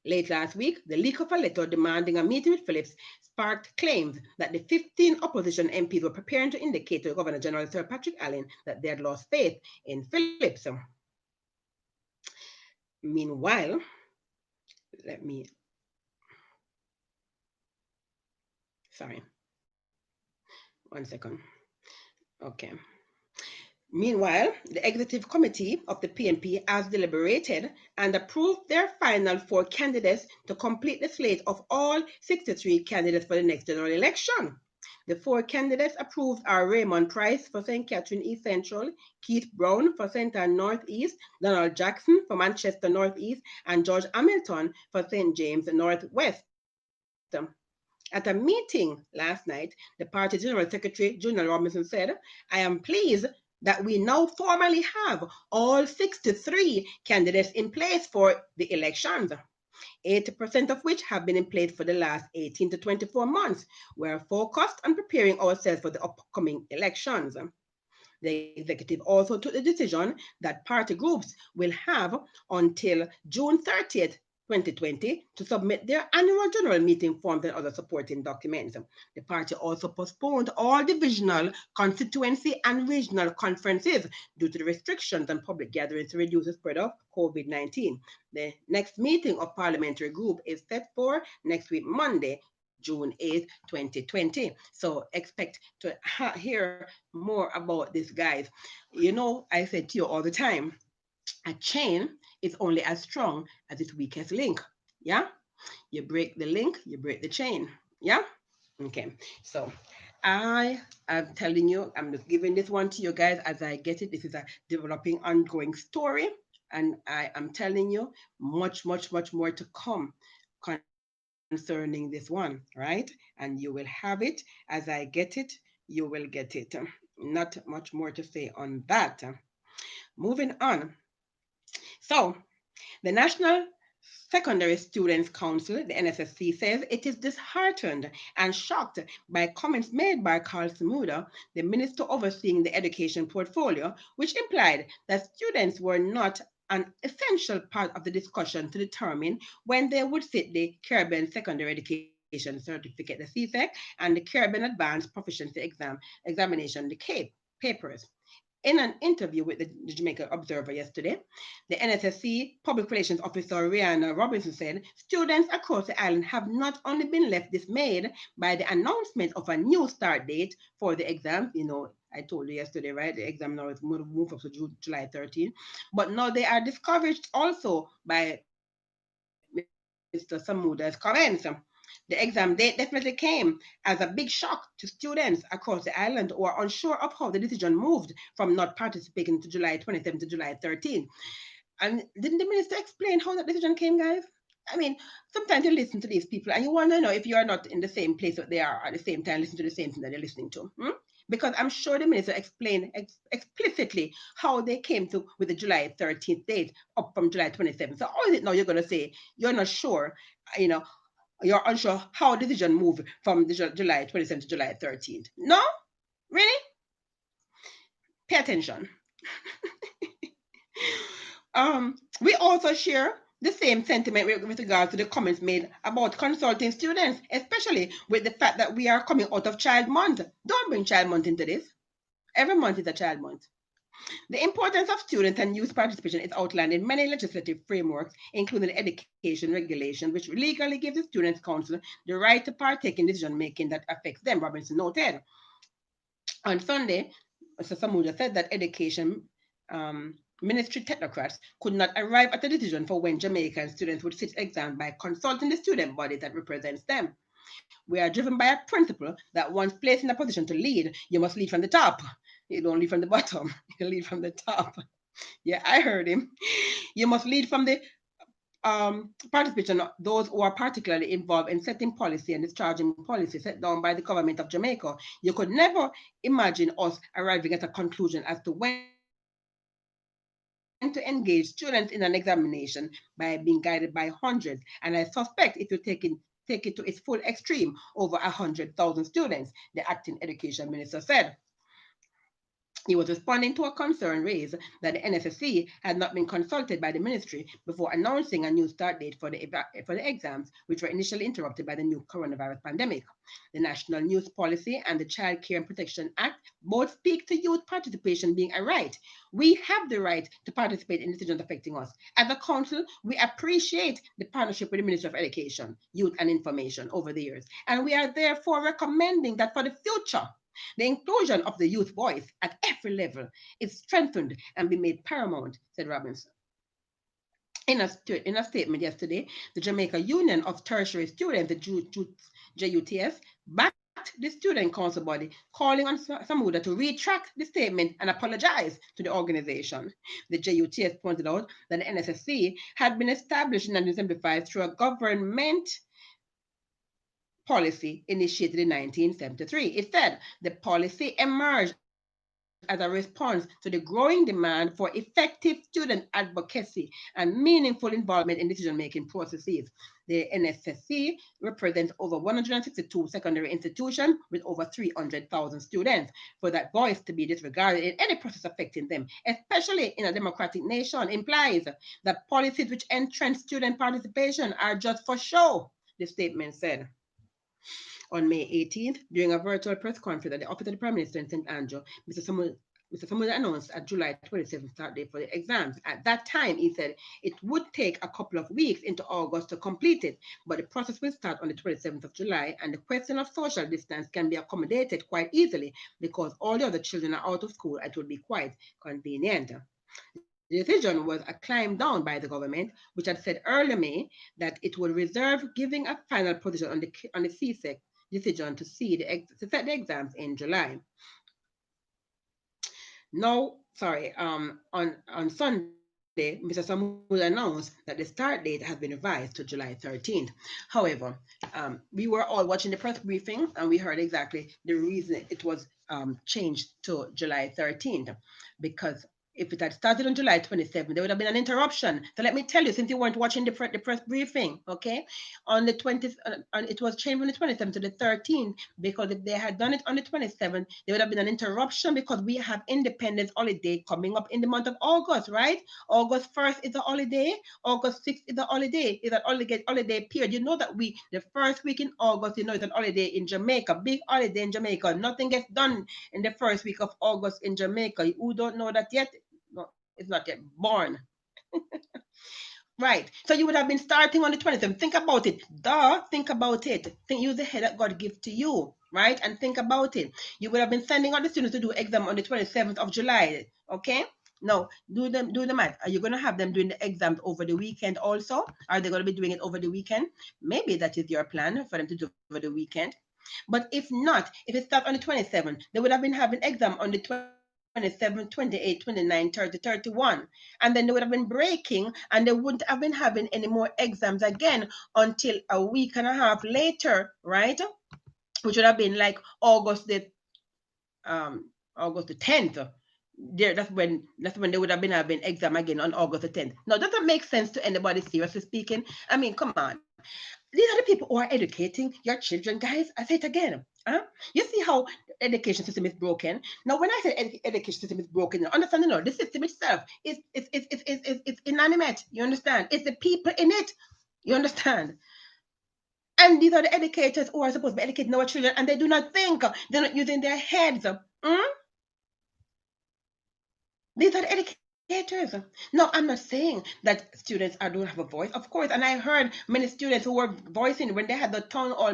Late last week, the leak of a letter demanding a meeting with Phillips sparked claims that the 15 opposition MPs were preparing to indicate to Governor General Sir Patrick Allen that they had lost faith in Phillips. Meanwhile, let me, sorry, 1 second. Okay. Meanwhile, the executive committee of the PNP has deliberated and approved their final four candidates to complete the slate of all 63 candidates for the next general election. The four candidates approved are Raymond Price for St. Catherine East Central, Keith Brown for St. Ann Northeast, Donald Jackson for Manchester Northeast, and George Hamilton for St. James Northwest. At a meeting last night, the party General Secretary, General Robinson, said, I am pleased that we now formally have all 63 candidates in place for the elections. 80% of which have been in place for the last 18 to 24 months. We're focused on preparing ourselves for the upcoming elections. The executive also took the decision that party groups will have until June 30th, 2020 to submit their annual general meeting forms and other supporting documents. The party also postponed all divisional, constituency, and regional conferences due to the restrictions on public gatherings to reduce the spread of COVID-19. The next meeting of parliamentary group is set for next week, Monday, June 8th, 2020. So expect to hear more about this, guys. You know, I said to you all the time, a chain is only as strong as its weakest link. Yeah? You break the link, you break the chain. Yeah? Okay. So I am telling you, I'm just giving this one to you guys as I get it. This is a developing, ongoing story. And I am telling you, much more to come concerning this one, right? And you will have it as I get it, you will get it. Not much more to say on that. Moving on. So, the National Secondary Students Council, the NSSC, says it is disheartened and shocked by comments made by Karl Samuda, the minister overseeing the education portfolio, which implied that students were not an essential part of the discussion to determine when they would sit the Caribbean Secondary Education Certificate, the CSEC, and the Caribbean Advanced Proficiency Examination, the CAPE, papers. In an interview with the Jamaica Observer yesterday, the NSSC Public Relations Officer Rihanna Robinson said students across the island have not only been left dismayed by the announcement of a new start date for the exam, you know, I told you yesterday, right? The exam now is moved up to July 13, but now they are discouraged also by Mr. Samuda's comments. The exam date definitely came as a big shock to students across the island who are unsure of how the decision moved from not participating to July 27 to July 13. And didn't the minister explain how that decision came, guys? I mean, sometimes you listen to these people and you want to know if you are not in the same place that they are at the same time, listen to the same thing that they're listening to. because I'm sure the minister explained explicitly how they came to with the July 13th date up from July 27th. So how is it now you're going to say you're not sure, you know, you're unsure how the decision moved from the July 27th to July 13th? No? Really? Pay attention. We also share the same sentiment with regard to the comments made about consulting students, especially with the fact that we are coming out of Child Month. Don't bring Child Month into this. Every month is a Child Month. The importance of student and youth participation is outlined in many legislative frameworks, including the education regulation, which legally gives the Students' Council the right to partake in decision making that affects them, Robinson noted. On Sunday, Mr. Samuda said that education ministry technocrats could not arrive at a decision for when Jamaican students would sit exam by consulting the student body that represents them. We are driven by a principle that once placed in a position to lead, you must lead from the top. You don't lead from the bottom, you lead from the top. Yeah, I heard him. You must lead from the participation of those who are particularly involved in setting policy and discharging policy set down by the government of Jamaica. You could never imagine us arriving at a conclusion as to when to engage students in an examination by being guided by hundreds. And I suspect it will take it to its full extreme over 100,000 students, the acting education minister said. He was responding to a concern raised that the NSSC had not been consulted by the ministry before announcing a new start date for the exams, which were initially interrupted by the new coronavirus pandemic. The National Youth Policy and the Child Care and Protection Act both speak to youth participation being a right. We have the right to participate in decisions affecting us. As a council, we appreciate the partnership with the Ministry of Education, Youth and Information over the years, and we are therefore recommending that for the future, the inclusion of the youth voice at every level is strengthened and be made paramount, said Robinson. In a statement yesterday, the Jamaica Union of Tertiary Students, the JUTS, backed the Student Council body, calling on Samuda to retract the statement and apologize to the organization. The JUTS pointed out that the NSSC had been established in 1975 through a government policy initiated in 1973. It said the policy emerged as a response to the growing demand for effective student advocacy and meaningful involvement in decision-making processes. The NSSC represents over 162 secondary institutions with over 300,000 students. For that voice to be disregarded in any process affecting them, especially in a democratic nation, implies that policies which entrench student participation are just for show, the statement said. On May 18th, during a virtual press conference at the office of the Prime Minister in St. Andrew, Mr. Samuda announced a July 27th start date for the exams. At that time, he said it would take a couple of weeks into August to complete it, but the process will start on the 27th of July, and the question of social distance can be accommodated quite easily because all the other children are out of school. It would be quite convenient. The decision was a climb down by the government, which had said earlier May that it would reserve giving a final position on the CSEC decision to set the exams in July. Now, sorry, on Sunday, Mr. Samuda announced that the start date has been revised to July 13th. However, we were all watching the press briefing and we heard exactly the reason it was changed to July 13th because if it had started on July 27th, there would have been an interruption. So let me tell you, since you weren't watching the press briefing, okay, on the 20th, it was changed from the 27th to the 13th because if they had done it on the 27th, there would have been an interruption because we have Independence Holiday coming up in the month of August, right? August 1st is a holiday. August 6th is a holiday. Is an holiday period. You know that the first week in August, you know, it's an holiday in Jamaica. Big holiday in Jamaica. Nothing gets done in the first week of August in Jamaica. Who don't know that yet? No, it's not yet born. Right. So you would have been starting on the 27th. Think about it. Think about it. Use the head that God gives to you, right? And think about it. You would have been sending out the students to do exam on the 27th of July. Okay? Now, do the math. Are you going to have them doing the exams over the weekend also? Are they going to be doing it over the weekend? Maybe that is your plan for them to do over the weekend. But if not, if it starts on the 27th, they would have been having exam on the 27, 28, 29, 30, 31. And then they would have been breaking and they wouldn't have been having any more exams again until a week and a half later, right? Which would have been like August the August the 10th. There, that's when they would have been having exam again on August the 10th. Now, does that make sense to anybody, seriously speaking? I mean, come on. These are the people who are educating your children, guys. I say it again. Huh? You see how the education system is broken. Now, when I say education system is broken, you understand? No, the system itself is inanimate. You understand? It's the people in it. You understand? And these are the educators who are supposed to be educating our children, and they do not think. They're not using their heads. These are the educators. No, I'm not saying that students don't have a voice, of course. And I heard many students who were voicing when they had the town hall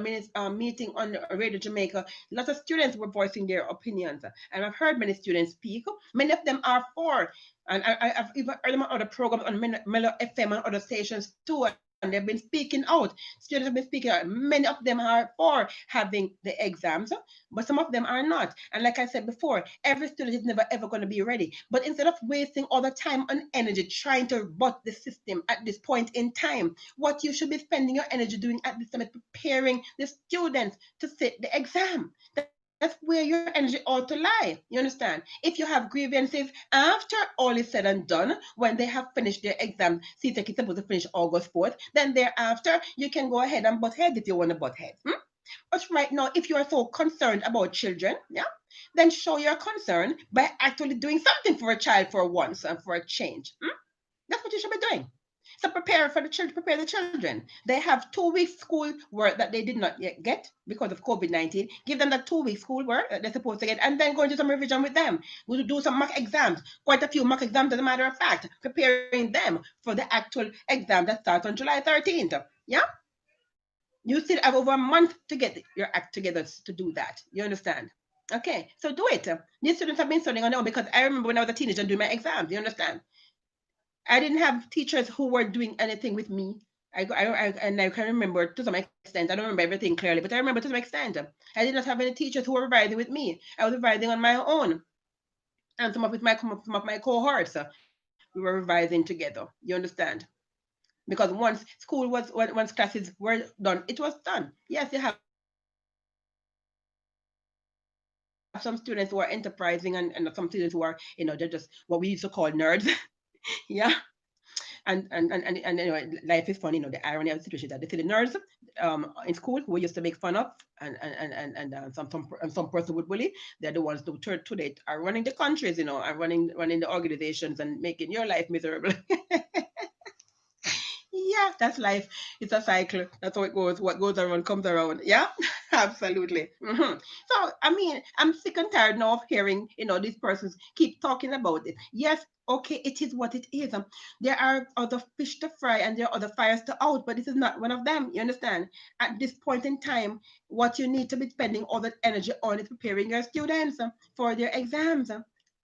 meeting on Radio Jamaica. Lots of students were voicing their opinions, and I've heard many students speak. Many of them are for, and I've even heard them on other programs on Mellow FM and other stations too. And they've been speaking out. Students have been speaking out. Many of them are for having the exams, but some of them are not. And like I said before, every student is never ever going to be ready. But instead of wasting all the time and energy trying to butt the system at this point in time, what you should be spending your energy doing at this time is preparing the students to sit the exam. That's where your energy ought to lie. You understand? If you have grievances after all is said and done, when they have finished their exam, CTEC is supposed to finish August 4th, then thereafter you can go ahead and butt heads if you want to butt heads. But right now, if you are so concerned about children, yeah, then show your concern by actually doing something for a child for once and for a change. That's what you should be doing. So prepare the children. They have 2 weeks school work that they did not yet get because of COVID-19. Give them that 2 week school work that they're supposed to get, and then go into some revision with them. Go to do some mock exams, quite a few mock exams as a matter of fact, preparing them for the actual exam that starts on July 13th. Yeah? You still have over a month to get your act together to do that. You understand? Okay, so do it. These students have been studying on their own because I remember when I was a teenager doing my exams. You understand? I didn't have teachers who were doing anything with me. And I can remember to some extent. I don't remember everything clearly, but I remember to some extent. I did not have any teachers who were revising with me. I was revising on my own, and some of my cohorts. We were revising together. You understand? Because once classes were done, it was done. Yes, you have some students who are enterprising, and some students who are they're just what we used to call nerds. Yeah. And anyway, life is funny. The irony of the situation is that they see the nerds in school who we used to make fun of, and some person would bully. They're the ones who today are running the countries, are running the organizations and making your life miserable. Yeah, that's life. It's a cycle. That's how it goes. What goes around comes around. Yeah, absolutely. So, I mean, I'm sick and tired now of hearing, these persons keep talking about it. Yes, okay, it is what it is. There are other fish to fry and there are other fires to out, but this is not one of them. You understand? At this point in time, what you need to be spending all that energy on is preparing your students for their exams.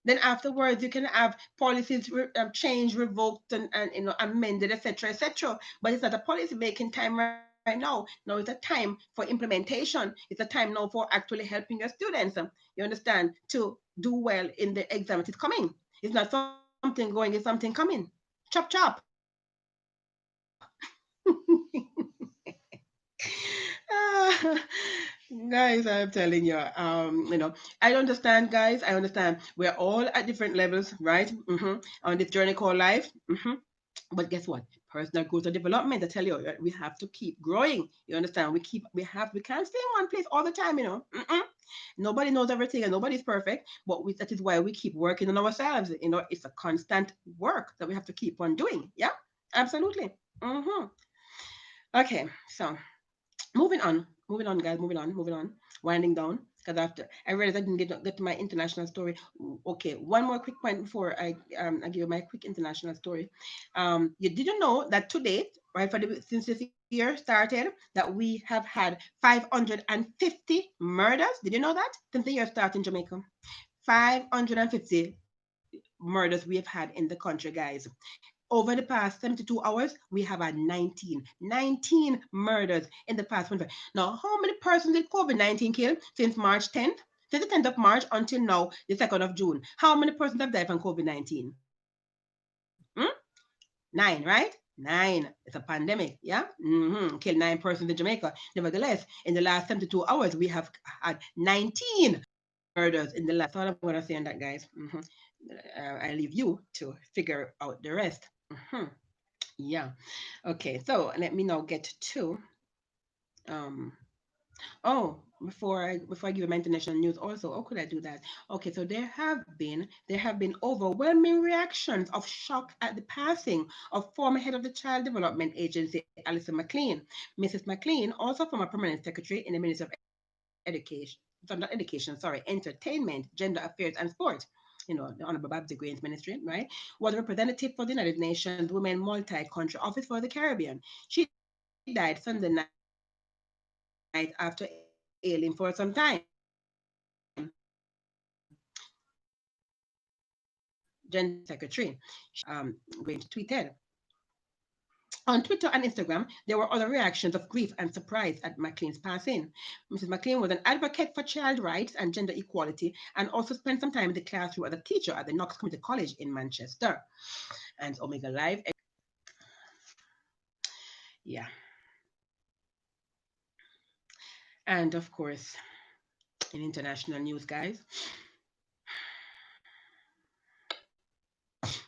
Then afterwards, you can have policies changed, revoked, and amended, etc., etc. But it's not a policy making time right now. No, it's a time for implementation. It's a time now for actually helping your students. You understand, to do well in the exam that is coming. It's not something going; it's something coming. Chop chop. Ah, guys, I'm telling you, I understand, guys. I understand. We're all at different levels, right? On this journey called life. But guess what? Personal growth and development. I tell you, we have to keep growing. You understand? We can't stay in one place all the time. Nobody knows everything and nobody's perfect. But that is why we keep working on ourselves. It's a constant work that we have to keep on doing. Yeah, absolutely. Okay, so moving on, guys, moving on, winding down. Because after I realized I didn't get to my international story. Okay, one more quick point before I give you my quick international story. You didn't know that to date, right, since this year started, that we have had 550 murders. Did you know that since the year started in Jamaica? 550 murders we have had in the country, guys. Over the past 72 hours, we have had 19 murders in the past 25. Now, how many persons did COVID-19 kill since March 10th? Since the 10th of March until now, the 2nd of June. How many persons have died from COVID-19? Nine, right? Nine. It's a pandemic, yeah? Killed 9 persons in Jamaica. Nevertheless, in the last 72 hours, we have had 19 murders in the last. That's all I'm going to say on that, guys. I leave you to figure out the rest. Yeah. Okay. So let me now get to um. Oh, before I give you my international news, also, how could I do that? Okay, so there have been overwhelming reactions of shock at the passing of former head of the Child Development Agency, Alison McLean. Mrs. McLean, also former permanent secretary in the Ministry of Education, so not education, sorry, entertainment, gender affairs, and sport. The Honorable Babs Green's ministry, right? Was a representative for the United Nations Women Multi-Country Office for the Caribbean. She died Sunday night after ailing for some time. Gender secretary Grange tweeted. On Twitter and Instagram, there were other reactions of grief and surprise at McLean's passing. Mrs. McLean was an advocate for child rights and gender equality and also spent some time in the classroom as a teacher at the Knox Community College in Manchester. And Omega Live. Yeah. And of course, in international news, guys,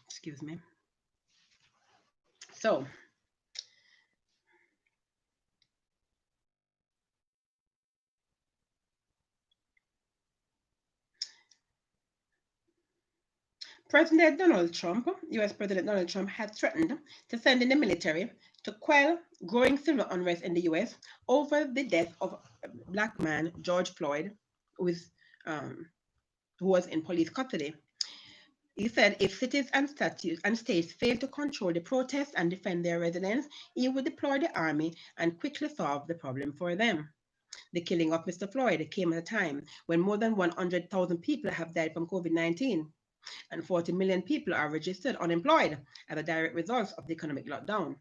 excuse me. So, President Donald Trump, US President Donald Trump, had threatened to send in the military to quell growing civil unrest in the US over the death of black man George Floyd, who, is, um, who was in police custody. He said if cities and states fail to control the protests and defend their residents, he would deploy the army and quickly solve the problem for them. The killing of Mr. Floyd came at a time when more than 100,000 people have died from COVID-19 and 40 million people are registered unemployed as a direct result of the economic lockdown.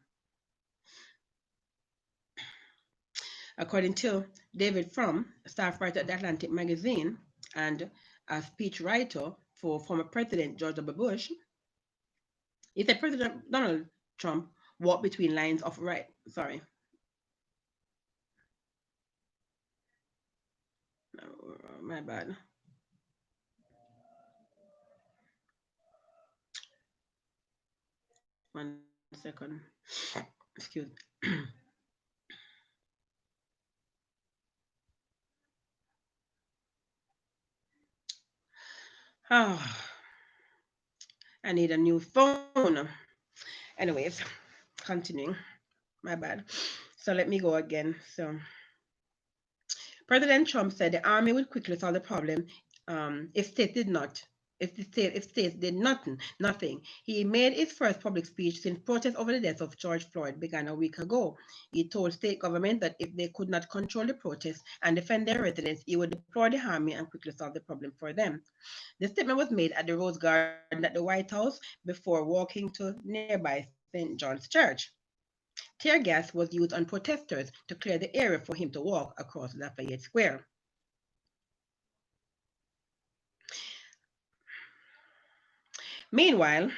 According to David Frum, a staff writer at the Atlantic magazine and a speechwriter for former President George W. Bush, he said President Donald Trump walked between lines of right. Sorry. My bad. One second. Excuse me. Oh, I need a new phone. Anyways, continuing. My bad. So let me go again. So President Trump said the army would quickly solve the problem if states did not. If states did nothing. He made his first public speech since protests over the death of George Floyd began a week ago. He told state government that if they could not control the protests and defend their residents, he would deploy the army and quickly solve the problem for them. The statement was made at the Rose Garden at the White House before walking to nearby St. John's Church. Tear gas was used on protesters to clear the area for him to walk across Lafayette Square. Meanwhile,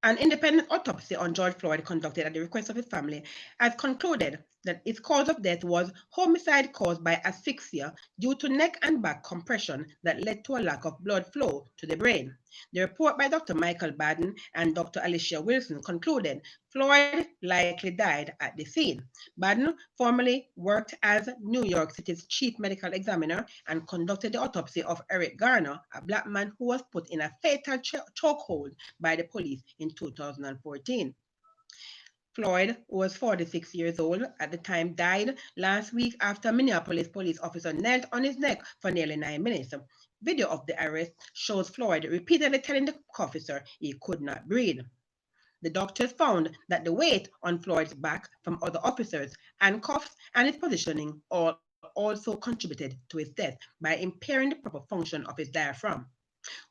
an independent autopsy on George Floyd conducted at the request of his family has concluded that its cause of death was homicide caused by asphyxia due to neck and back compression that led to a lack of blood flow to the brain. The report by Dr. Michael Baden and Dr. Alicia Wilson concluded Floyd likely died at the scene. Baden formerly worked as New York City's chief medical examiner and conducted the autopsy of Eric Garner, a black man who was put in a fatal chokehold by the police in 2014. Floyd, who was 46 years old at the time, died last week after a Minneapolis police officer knelt on his neck for nearly 9 minutes. Video of the arrest shows Floyd repeatedly telling the officer he could not breathe. The doctors found that the weight on Floyd's back from other officers, handcuffs, and his positioning all also contributed to his death by impairing the proper function of his diaphragm.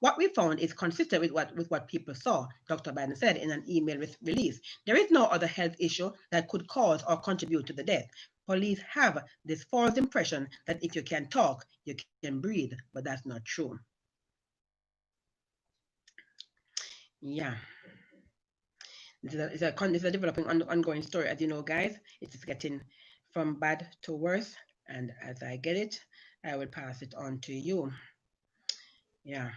What we found is consistent with what people saw, Dr. Biden said in an email release. There is no other health issue that could cause or contribute to the death. Police have this false impression that if you can talk, you can breathe, but that's not true. Yeah. This is a developing ongoing story, as you know, guys. It is getting from bad to worse, and as I get it, I will pass it on to you. Yeah,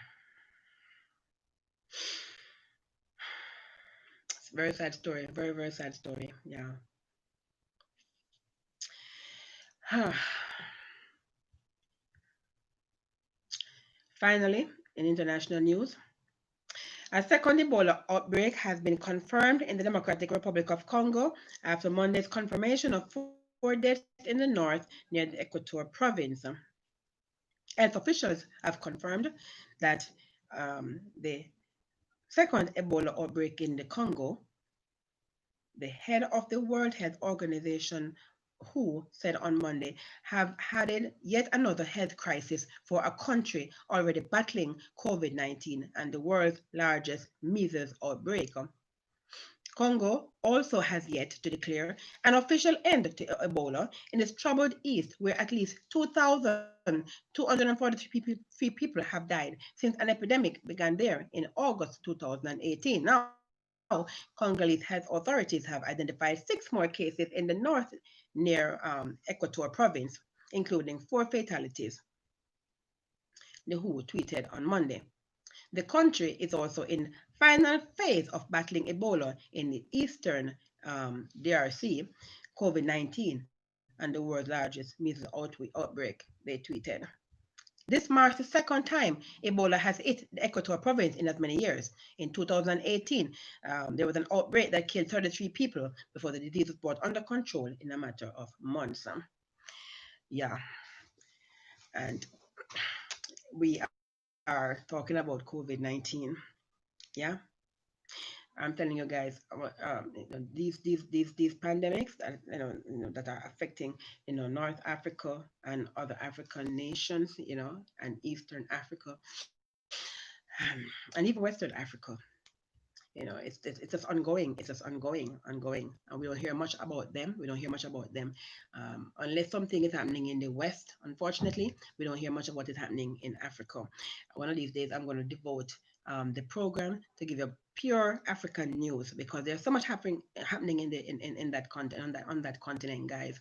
it's a very sad story. Very, very sad story. Yeah. Finally, in international news, a second Ebola outbreak has been confirmed in the Democratic Republic of Congo after Monday's confirmation of 4 deaths in the north near the Equator province. Health officials have confirmed that the second Ebola outbreak in the Congo, the head of the World Health Organization, WHO, said on Monday, have added yet another health crisis for a country already battling COVID 19 and the world's largest measles outbreak. Congo also has yet to declare an official end to Ebola in its troubled east, where at least 2,243 people have died since an epidemic began there in August 2018. Now, Congolese health authorities have identified 6 more cases in the north near Equator province, including 4 fatalities, the WHO tweeted on Monday. The country is also in final phase of battling Ebola in the eastern DRC, COVID-19, and the world's largest measles outbreak, they tweeted. This marks the second time Ebola has hit the Equator province in as many years. In 2018, there was an outbreak that killed 33 people before the disease was brought under control in a matter of months. Yeah, and we are talking about COVID-19. Yeah, I'm telling you guys, these pandemics that that are affecting North Africa and other African nations, and Eastern Africa, and even Western Africa. It's just ongoing. It's just ongoing, and we don't hear much about them. We don't hear much about them, unless something is happening in the West. Unfortunately, we don't hear much of what is happening in Africa. One of these days, I'm going to devote the program to give you pure African news because there's so much happening in that continent on that continent, guys.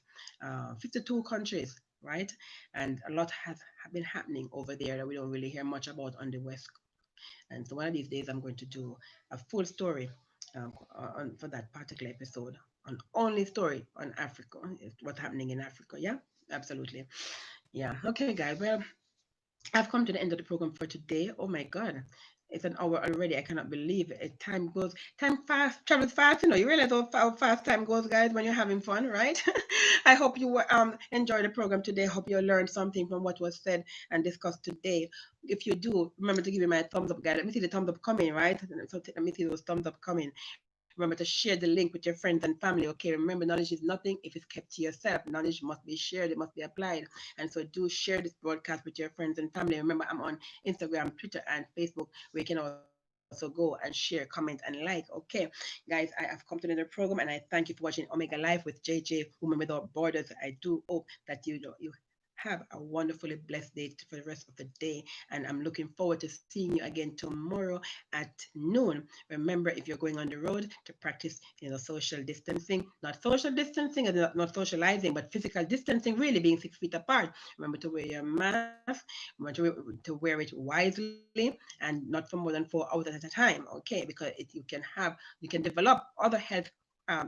52 countries, right? And a lot has been happening over there that we don't really hear much about on the West. And so one of these days, I'm going to do a full story for that particular episode on only story on Africa, what's happening in Africa. Yeah, absolutely. Yeah. Okay, guys. Well, I've come to the end of the program for today. Oh my God. It's an hour already. I cannot believe it. Time fast, travels fast. You realize how fast time goes, guys, when you're having fun, right? I hope you enjoyed the program today. Hope you learned something from what was said and discussed today. If you do, remember to give me my thumbs up, guys. Let me see the thumbs up coming, right? So let me see those thumbs up coming. Remember to share the link with your friends and family. Okay, remember, knowledge is nothing if it's kept to yourself. Knowledge must be shared, it must be applied. And so do share this broadcast with your friends and family. Remember, I'm on Instagram, Twitter, and Facebook, where you can also go and share, comment, and like. Okay, guys, I have come to another program, and I thank you for watching Omega Life with JJ, Women Without Borders. I do hope that you have a wonderfully blessed day for the rest of the day. And I'm looking forward to seeing you again tomorrow at noon. Remember, if you're going on the road, to practice, social distancing. Not social distancing and not socializing, but physical distancing, really being 6 feet apart. Remember to wear your mask. Remember to wear it wisely and not for more than 4 hours at a time. Okay, because you can develop other health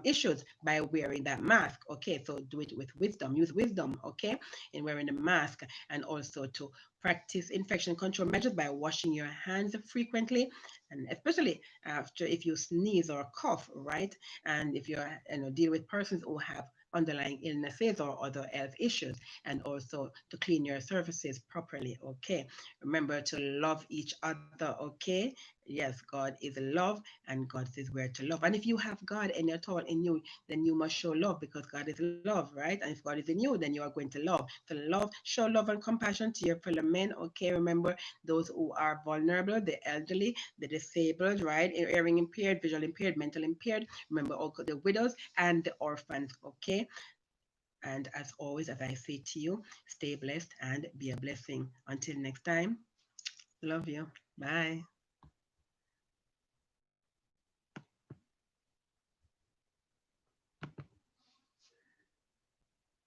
issues by wearing that mask. Okay, so do it with wisdom. Use wisdom. Okay, in wearing the mask, and also to practice infection control measures by washing your hands frequently, and especially after if you sneeze or cough, right? And if you're deal with persons who have underlying illnesses or other health issues, and also to clean your surfaces properly. Okay, remember to love each other. Okay, yes, God is love, and God is where to love. And if you have God in your thought in you, then you must show love because God is love, right? And if God is in you, then you are going to love. To love, show love and compassion to your fellow men. Okay, remember those who are vulnerable, the elderly, the disabled, right? Hearing impaired, visual impaired, mental impaired. Remember also the widows and the orphans. Okay. And as always, as I say to you, stay blessed and be a blessing. Until next time, love you. Bye.